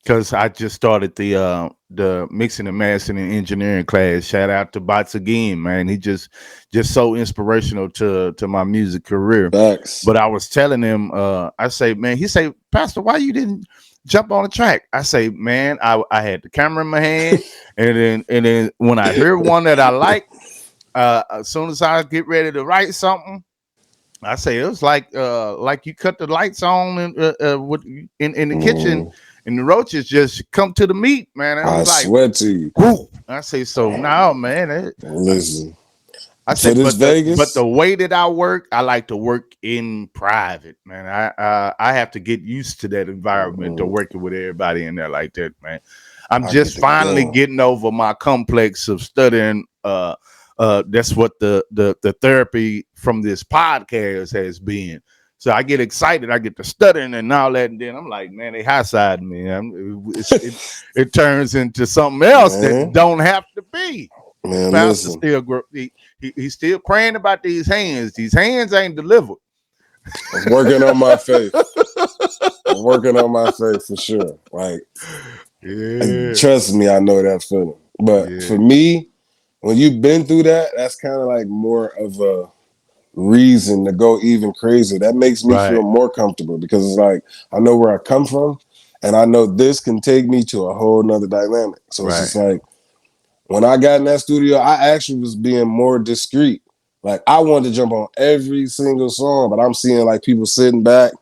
because I just started the mixing and mastering and engineering class. Shout out to bots again, man. He just so inspirational to my music career. Facts. But I was telling him, I say, man, he say, Pastor, why you didn't jump on the track? I say, man, I had the camera in my hand, and then when I hear one that I like, as soon as I get ready to write something. I say it was like you cut the lights on in the kitchen, Mm, and the roaches just come to the meat, man. And it I was like, swear to you. whoo. I say so now, man. Listen, I for say, this but Vegas, the way that I work, I like to work in private, man. I have to get used to that environment to working with everybody in there like that, man. I'm I get just the finally gun. getting over my complex of studying. That's what the therapy from this podcast has been. So I get excited, I get to studying and all that, and then I'm like, man, they high side me. It turns into something else that Man, don't have to be. The man, pastor listen. still he's still praying about these hands. These hands ain't delivered. I'm working on my faith. I'm working on my faith for sure. Like, Yeah, trust me, I know that feeling. But yeah, for me, when you've been through that, that's kind of like more of a reason to go even crazier. That makes me feel right, more comfortable because it's like I know where I come from and I know this can take me to a whole nother dynamic. So it's right, just like when I got in that studio, I actually was being more discreet. Like I wanted to jump on every single song, but I'm seeing like people sitting back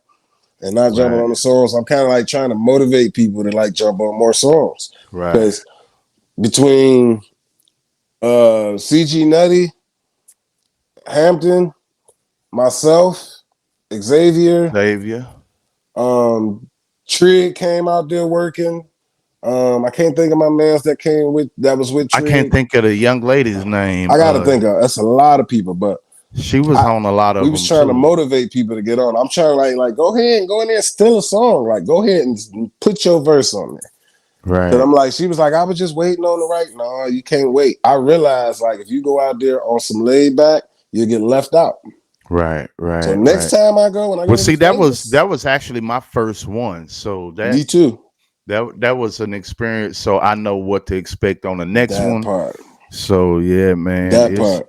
and not jumping right, on the songs. I'm kind of like trying to motivate people to like jump on more songs. right. Because between CG Nutty, Hampton, myself, Xavier, Xavier. Trig came out there working. I can't think of my man's that was with I can't Trig. think of the young lady's name. I gotta think of that's a lot of people, but She was I on a lot we of was them trying to too. motivate people to get on. I'm trying to like go ahead and go in there and steal a song. Like go ahead and put your verse on there. Cause Right, I'm like, she was like, I was just waiting on the right. No, you can't wait. I realized like if you go out there on some laid back, you'll get left out. right, So right, next right. time I go, when I Well, go to see, Vegas, that was actually my first one. So me too. that was an experience. So I know what to expect on the next That one. part. So yeah, man, That it's part.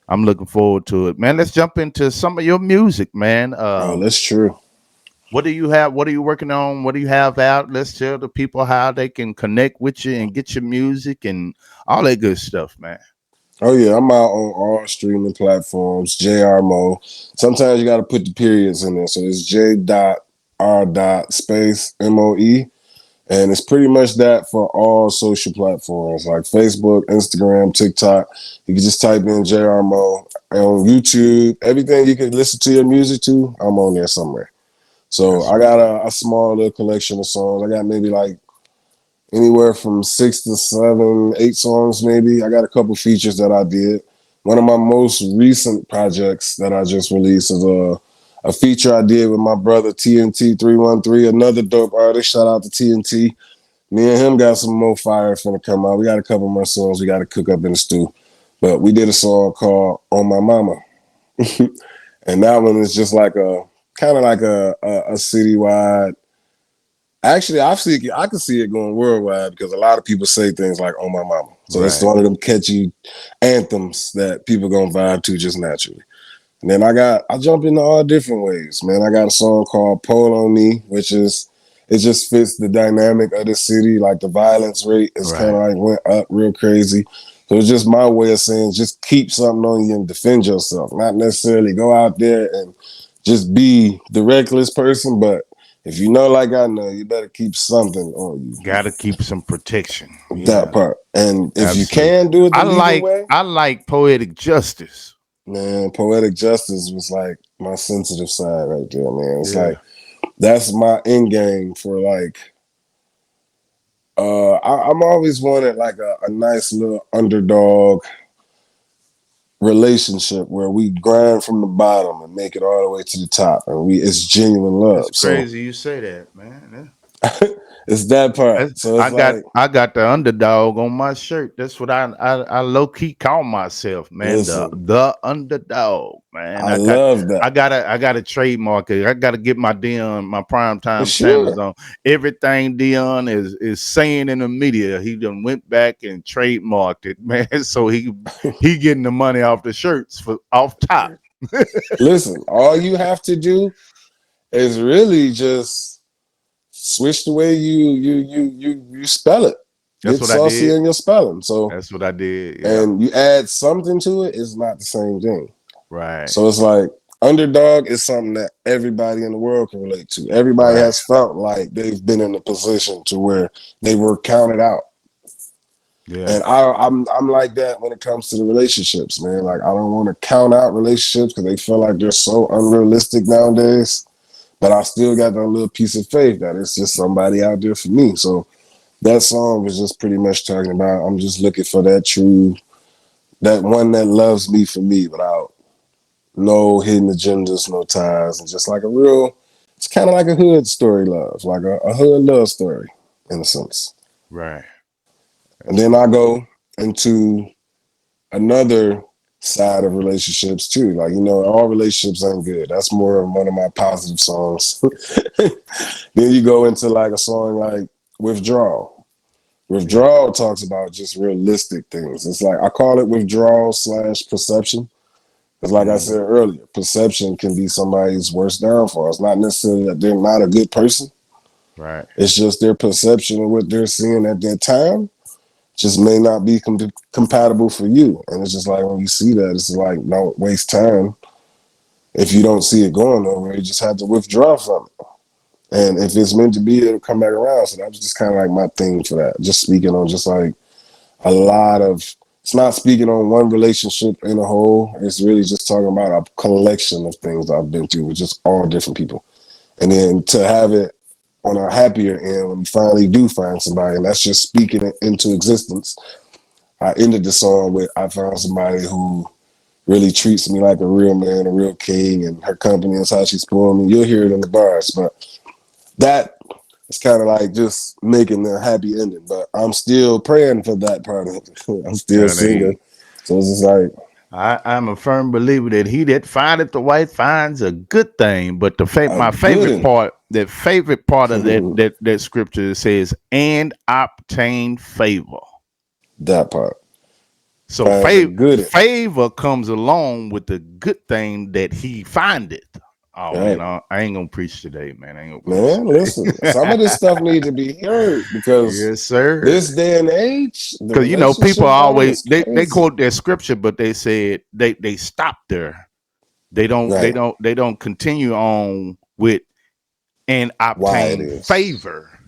I'm looking forward to it, man. Let's jump into some of your music, man. Oh, that's true. What do you have? What are you working on? What do you have out? Let's tell the people how they can connect with you and get your music and all that good stuff, man. Oh yeah, I'm out on all streaming platforms. J.R.Moe. Sometimes you got to put the periods in there, so it's J.R. space MOE, and it's pretty much that for all social platforms like Facebook, Instagram, TikTok. You can just type in J.R.Moe on YouTube. Everything you can listen to your music to, I'm on there somewhere. So That's I what's got up. a small little collection of songs. I got maybe like anywhere from 6 to 7, 8 songs maybe. I got a couple features that I did. One of my most recent projects that I just released is a feature I did with my brother TNT 313, another dope artist. Shout out to TNT. Me and him got some more fire finna come out. We got a couple more songs we got to cook up in the stew. But we did a song called On My Mama. And that one is just like a kind of like a citywide. Actually, I can see it going worldwide because a lot of people say things like "On My Mama," so it's one of them catchy anthems that people gonna vibe to just naturally. And then I jump into all different ways, man. I got a song called "Pole on Me," which is it just fits the dynamic of the city. Like the violence rate is kind of like went up real crazy. So it's just my way of saying just keep something on you and defend yourself. Not necessarily go out there and just be the reckless person, but if you know like I know, you better keep something on you. Gotta keep some protection. That part. And if absolutely. you can do it the legal way. I like poetic justice. Man, poetic justice was like my sensitive side right there, man. It's like that's my end game for like I'm always wanted like a nice little underdog relationship where we grind from the bottom and make it all the way to the top, and it's genuine love. It's crazy you say that, man. It's that part. So it's I got the underdog on my shirt. That's what I low key call myself, man. Listen, the underdog, man. I love that. I got a trademark it. I gotta get my Dion, my primetime standards on. Everything Dion is saying in the media, he done went back and trademarked it, man. So he getting the money off the shirts for off top. Listen, all you have to do is really just switch the way you spell it. That's Get what I did in your spelling. So that's what I did. Yeah. And you add something to it, it's not the same thing. Right. So it's like underdog is something that everybody in the world can relate to. Everybody has felt like they've been in a position to where they were counted out. Yeah. And I'm like that when it comes to the relationships, man. Like I don't want to count out relationships because they feel like they're so unrealistic nowadays. But I still got that little piece of faith that it's just somebody out there for me. So that song was just pretty much talking about I'm just looking for that one that loves me for me without no hidden agendas, no ties, and just like it's kind of like a hood story love, like a hood love story in a sense. Right. And then I go into another side of relationships too. Like, all relationships ain't good. That's more of one of my positive songs. Then you go into like a song like Withdrawal. Withdrawal talks about just realistic things. It's like I call it withdrawal / perception. Because like I said earlier, perception can be somebody's worst downfall. It's not necessarily that they're not a good person. Right. It's just their perception of what they're seeing at that time just may not be compatible for you. And it's just like when you see that, it's like don't waste time. If you don't see it going nowhere, you just have to withdraw from it. And if it's meant to be, it'll come back around. So that was just kind of like my thing for that. Just speaking on just like a lot of, it's not speaking on one relationship in a whole. It's really just talking about a collection of things I've been through with just all different people. And then to have it on a happier end when you finally do find somebody, and that's just speaking it into existence. I ended the song with I found somebody who really treats me like a real man, a real king, and her company is how she's spoiled me. You'll hear it in the bars, but that is kind of like just making the happy ending. But I'm still praying for that part of it. I'm still single. So it's just like I'm a firm believer that he that findeth the wife finds a good thing. But my favorite part, the favorite part of that scripture says, and obtain favor. That part. So favor comes along with the good thing that he findeth. Oh man, I ain't gonna preach today, man. I ain't gonna preach listen, some of this stuff need to be heard because yes, sir. This day and age, because people always they quote their scripture, but they said they stop there. They don't continue on with and obtain favor.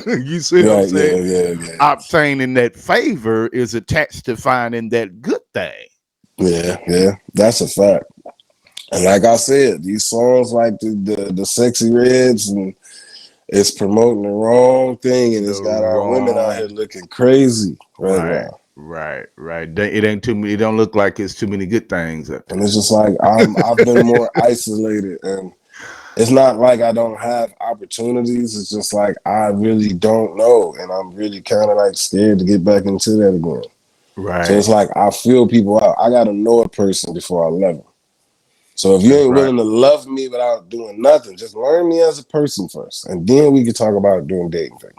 You see what I'm saying? Yeah. Obtaining that favor is attached to finding that good thing. Yeah, that's a fact. And like I said, these songs like the Sexy Reds and It's promoting the wrong thing, and The it's got our women out here wrong. looking crazy right Right, now. right. It ain't too many. It don't look like it's too many good things out And there. it's just like I've been more isolated, and it's not like I don't have opportunities. It's just like I really don't know, and I'm really kind of like scared to get back into that again. So Right. it's like I feel people out. I gotta know a person before I love them. So if you That's ain't right. willing to love me without doing nothing, just learn me as a person first, and then we can talk about doing dating things.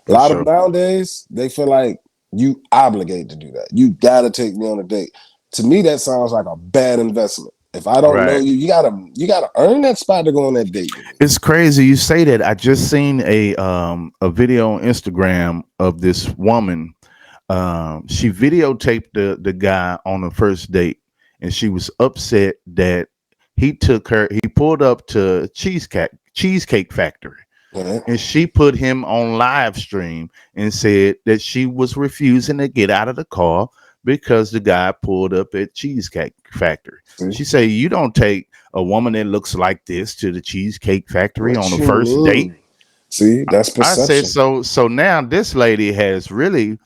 A For lot of sure. nowadays they feel like you obligated to do that. You gotta take me on a date. To me, that sounds like a bad investment. If I don't know Right. you, you gotta earn that spot to go on that date with me. It's crazy you say that. I just seen a video on Instagram of this woman. She videotaped the guy on the first date, and she was upset that he pulled up to Cheesecake Factory, Right? and she put him on live stream and said that she was refusing to get out of the car because the guy pulled up at Cheesecake Factory. See? She said, "You don't take a woman that looks like this to the Cheesecake Factory on What the you first date." mean? See, that's I said, perception. so now this lady has really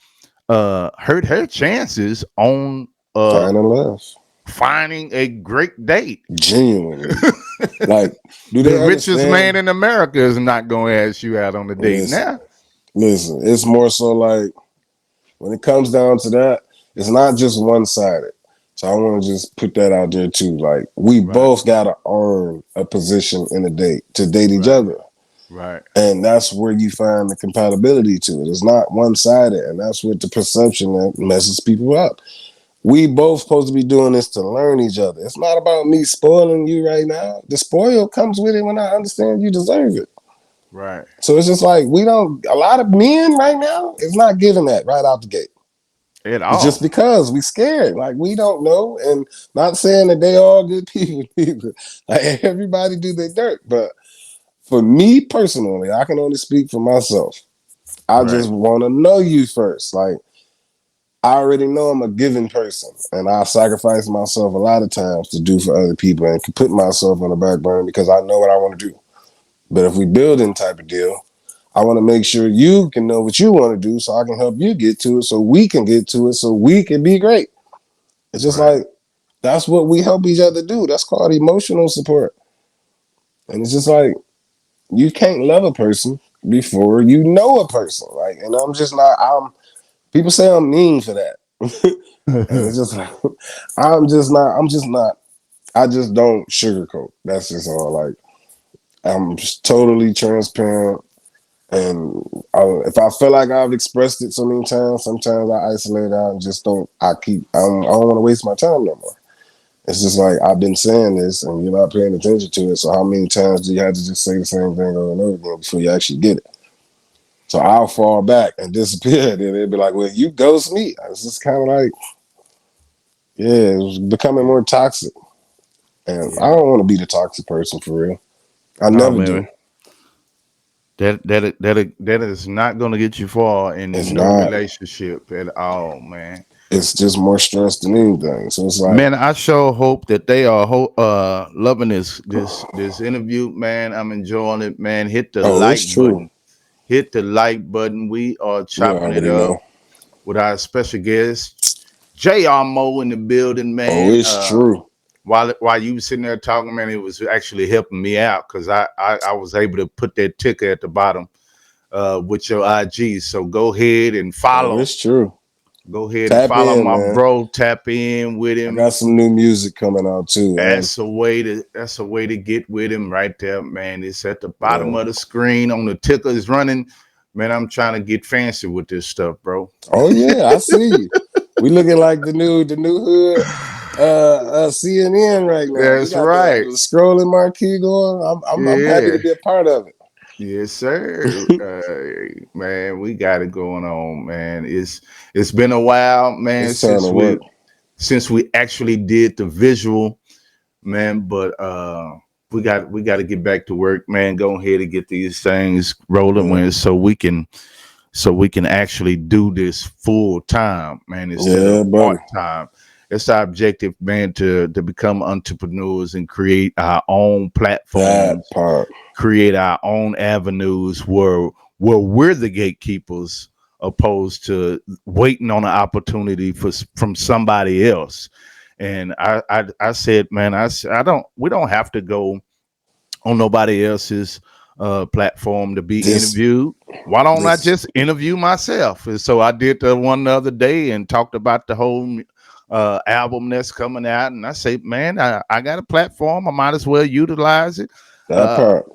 hurt her chances on uh Fine and love. finding a great date. Genuinely. Like, do The they richest man understand? in America is not going to ask you out on a date Listen, now. listen. It's more so like when it comes down to that, it's not just one sided. So I want to just put that out there too. Like we Right, both gotta earn a position in a date to date each right, other. right, And that's where you find the compatibility to it. It's not one sided, and that's what the perception that messes people up. We both supposed to be doing this to learn each other. It's not about me spoiling you right now. The spoil comes with it when I understand you deserve it. right. So it's just like we don't. A lot of men right now is not giving that right out the gate. At It's just all. because we scared. Like we don't know, and not saying that they all good people either. Like everybody do their dirt, but for me personally, I can only speak for myself. I Right, just want to know you first. Like I already know I'm a giving person, and I sacrifice myself a lot of times to do for other people, and can put myself on the back burner because I know what I want to do. But if we building type of deal, I want to make sure you can know what you want to do, so I can help you get to it, so we can get to it, so we can be great. It's just right, like that's what we help each other do. That's called emotional support, and it's just like you can't love a person before you know a person. Like, and I'm just not. I'm people say I'm mean for that. And it's just like I'm just not. I'm just not. I just don't sugarcoat. That's just all. Like I'm just totally transparent. And if I feel like I've expressed it so many times, sometimes I isolate out and just don't. I don't want to waste my time no more. It's just like I've been saying this, and you're not paying attention to it. So how many times do you have to just say the same thing over and over again before you actually get it? So I'll fall back and disappear. Then they'd be like, "Well, you ghost me." It's just kind of like, yeah, it was becoming yeah, more toxic. And I yeah. don't want to be the toxic person for real. I No, never do. man, that is not going to get you far It's in no not. relationship at all, man. It's just more stress than anything. So it's like, Man, I sure hope that they are loving this interview, man. I'm enjoying it, man. Hit the oh, it's like true. button. Hit the like button. We are You chopping it already up know. with our special guest, J.R.Moe in the building, Oh, man. it's true. While you was sitting there talking, man, it was actually helping me out because I was able to put that ticker at the bottom with your IG. So go ahead and Oh, follow. it's true. Go ahead and Tap follow in, my man. bro. Tap in with I him. got some new music coming out too. And That's a way to get with him right there, man. It's at the bottom yeah. of the screen on the ticker is running. Man, I'm trying to get fancy with this stuff, bro. Oh yeah, I see you. We looking like the new hood CNN right now. We That's got the, right. the scrolling marquee going. I'm happy to Yeah. be a part of it. Yes, sir. Man, we got it going on, man. It's been a while, man, It's time to work. since we actually did the visual, man, but we got to get back to work, man. Go ahead and get these things rolling Yeah. with so we can actually do this full time, man, instead of Yeah, buddy. part time. It's our objective, man, to become entrepreneurs and create our own That platforms, part. create our own avenues where we're the gatekeepers, opposed to waiting on an opportunity from somebody else. And I said, man, I don't we don't have to go on nobody else's platform to be This interviewed. Why don't I this just interview myself? And so I did the one the other day and talked about the whole album that's coming out. And I say, man, I got a platform. I might as well utilize it. that Uh, part.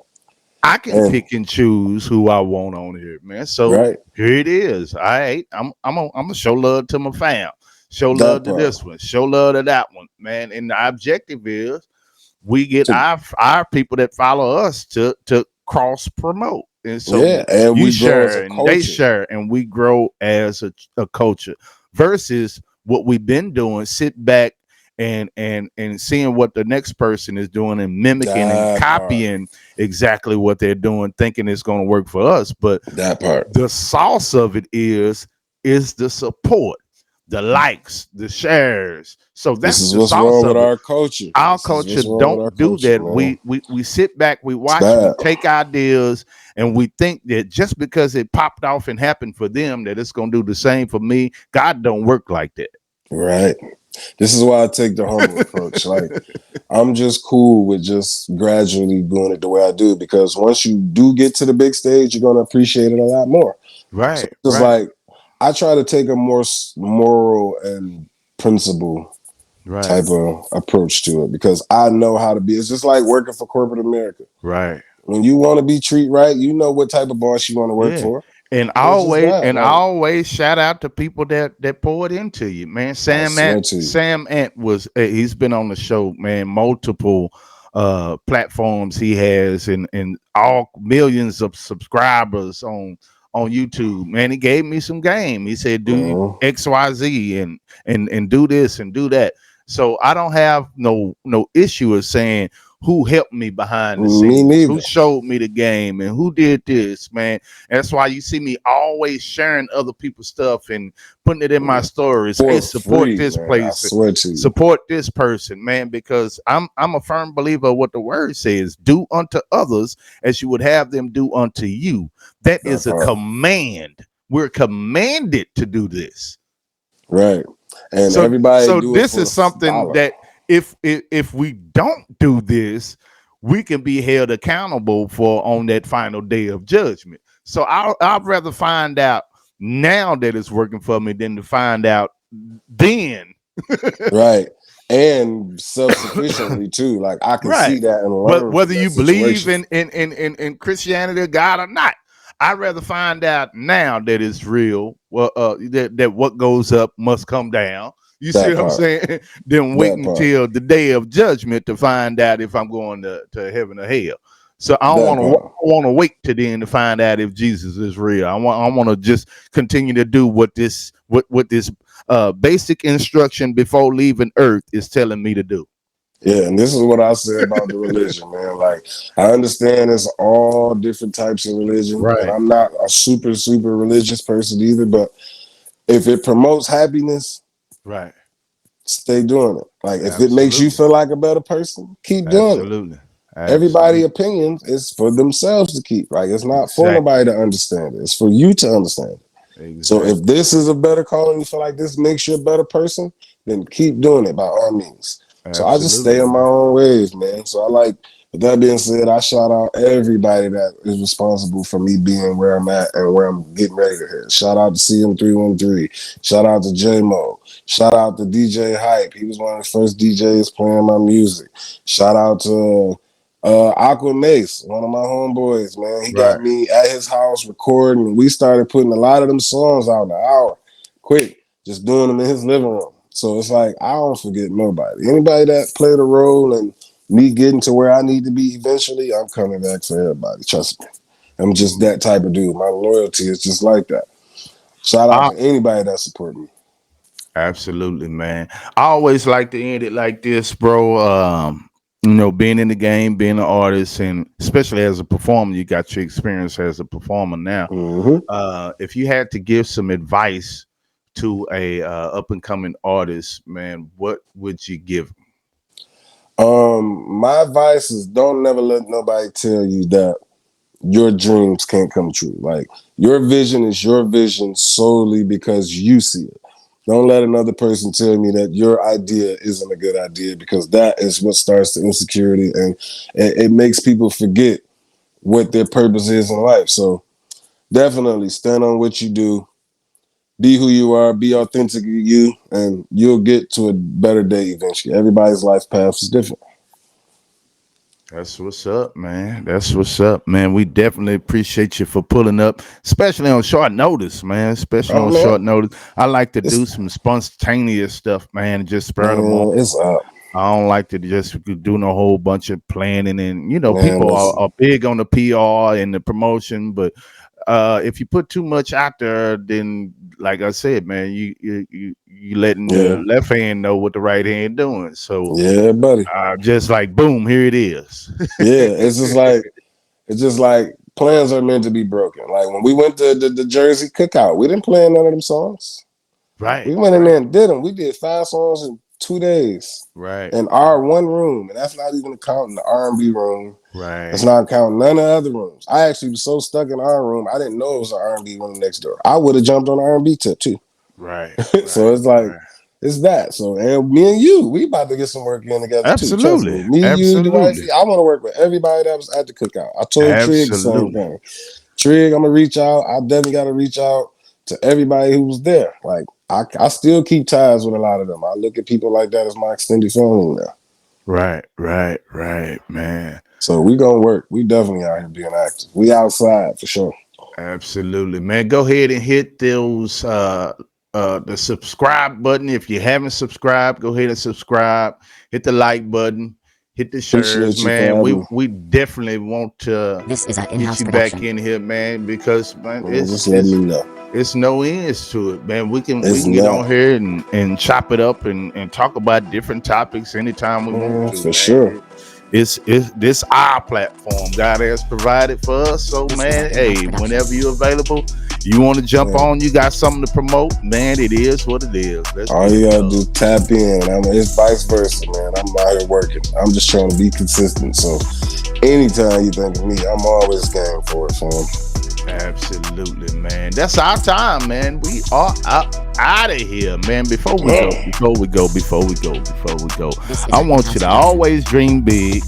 I can And pick and choose who I want on here, man. So right, here it is. All right, I'm gonna show love to my fam. Show that love to part. this one. Show love to that one, man. And the objective is we get To, our people that follow us to cross promote, and so yeah, and you we grow as a share and they culture. share and we grow as a culture versus what we've been doing, sit back and seeing what the next person is doing and mimicking and That part. copying exactly what they're doing, thinking it's going to work for us. But That part. the sauce of it is the support, the likes, the shares. So This that's is the what's sauce wrong with of it. our culture. Our This is culture what's wrong with don't our do culture, that. man. We sit back, we It's watch, we bad. take ideas, and we think that just because it popped off and happened for them, that it's gonna do the same for me. God don't work like that. Right. This is why I take the humble approach. Like, I'm just cool with just gradually doing it the way I do because once you do get to the big stage, you're gonna appreciate it a lot more. So Right, it's just right, like I try to take a more moral and principle right, type of approach to it because I know how to be. It's just like working for corporate America. right. When you want to be treated right, you know what type of boss you want to work Yeah. for. And It's just always that. and Like, always shout out to people that poured into you, man. I swear to you. Sam Ant was he's been on the show, man, multiple platforms he has and all millions of subscribers on YouTube. Man, he gave me some game. He said, do Mhm. XYZ and do this and do that. So I don't have no issue of saying who helped me behind the Me scenes, who neither. showed me the game, and who did this, man. And that's why you see me always sharing other people's stuff and putting it in my stories. Hey, For support free, this man. I place, swear to you. support this person, man, because I'm a firm believer of what the word says: do unto others as you would have them do unto you. That That is a part. command. We're commanded to do this. Right. And So everybody so do it this for is something $1. that if we don't do this, we can be held accountable for on that final day of judgment. So I'd rather find out now that it's working for me than to find out then. Right. And self sufficiently too. Like I can Right. see that and But learn from whether that you believe situation. in Christianity or God or not, I'd rather find out now that it's real. Well, that what goes up must come down. You see That what I'm part. saying? Then wait That part. until the day of judgment to find out if I'm going to heaven or hell. So I don't That want to part. wait to then to find out if Jesus is real. I want to just continue to do what this basic instruction before leaving Earth is telling me to do. Yeah, and this is what I say about the religion, man. Like, I understand there's all different types of religion, and Right. I'm not a super, super religious person either, but if it promotes happiness, Right. stay doing it. Like, if it makes you Absolutely. feel like a better person, keep doing it. Absolutely. Everybody' Absolutely. opinions is for themselves to keep. Like, it's not for Exactly. nobody to understand it. It's for you to understand it. So if Exactly. this is a better call and you feel like this makes you a better person, then keep doing it by all means. So I just Absolutely, stay in my man. own ways, man. So I like, with that being said, I shout out everybody that is responsible for me being where I'm at and where I'm getting ready to hit. Shout out to CM313. Shout out to J.R.Moe. Shout out to DJ Hype. He was one of the first DJs playing my music. Shout out to Aqua Mace, one of my homeboys, man. He got Right. me at his house recording, and we started putting a lot of them songs out in an hour, quick, just doing them in his living room. So it's like I don't forget nobody. Anybody that played a role in me getting to where I need to be eventually, I'm coming back for everybody. Trust me. I'm just that type of dude. My loyalty is just like that. Shout out I, to anybody that support me. absolutely, man. I always like to end it like this, bro. Being in the game, being an artist, and especially as a performer, you got your experience as a performer now. Mm-hmm. If you had to give some advice to a up and coming artist, man, what would you give? My advice is don't never let nobody tell you that your dreams can't come true. Like your vision is your vision solely because you see it. Don't let another person tell me that your idea isn't a good idea, because that is what starts the insecurity, and it makes people forget what their purpose is in life. So definitely stand on what you do, be who you are, be authentically you, and you'll get to a better day eventually. Everybody's life path is different. That's what's up, man. That's what's up, man. We definitely appreciate you for pulling up, especially on short notice, man. Especially Oh on man, short notice. I like to do it's some spontaneous stuff, man. Just spur the man, moment. it's up. I don't like to just do no whole bunch of planning, and Man, people listen. are big on the PR and the promotion, but if you put too much out there, then like I said, man, you letting Yeah. the left hand know what the right hand doing. So Yeah, buddy. just like boom, here it is. Yeah, it's just like plans are meant to be broken. Like when we went to the Jersey Cookout, we didn't plan none of them songs. Right, We went in right, there and did them. We did 5 songs in 2 days right, in our one room, and that's not even counting the R&B room. That's right, not counting none of the other rooms. I actually was so stuck in our room, I didn't know it was an R&B room next door. I would have jumped on the R&B tip too. right, So right, it's like right. it's that. So and me and you, we about to get some work in together too. Trust me. Absolutely, Me, you, the absolutely, wifey. I want to work with everybody that was at the cookout. I told Trig the same absolutely. thing. Trig, I'm gonna reach out. I definitely got to reach out to everybody who was there. Like I still keep ties with a lot of them. I look at people like that as my extended family now. Right, right, right, man. So we gonna work. We definitely out here being active. We outside for sure. Absolutely, man. Go ahead and hit those the subscribe button. If you haven't subscribed, go ahead and subscribe. Hit the like button. Hit the shares, Appreciate you for man. having me. We definitely want to This is our get in-house you back production. in here, man, because man, Man, just let me know. it's no ends to it, man. We can It's get not. on here and chop it up and talk about different topics anytime we want to, For man. sure. It's this our platform God has provided for us. So This is man, our hey, in-house production. whenever you're available, you want to jump Yeah. on, you got something to promote, man. It is what it is. Let's All get you it gotta done. do tap in. It's vice versa, man. I'm out here working. I'm just trying to be consistent. So anytime you think of me, I'm always game for it, fam. Absolutely, man. That's our time, man. We are out of here, man. Before we go, This is I our want in-house you to production. always dream big,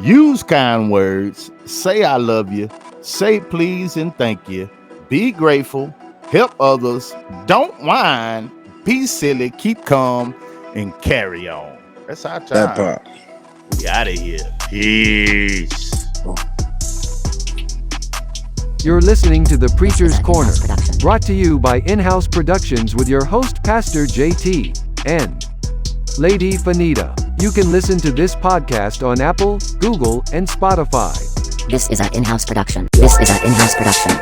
use kind words, say I love you, say please and thank you, be grateful, help others, don't whine, be silly, keep calm, and carry on. That's our That time. part. We out of here. Peace. You're listening to The Preacher's our Corner, in-house production. brought to you by In-House Productions with your host, Pastor JT and Lady Fanita. You can listen to this podcast on Apple, Google, and Spotify. This is our in-house production. This is our in-house production.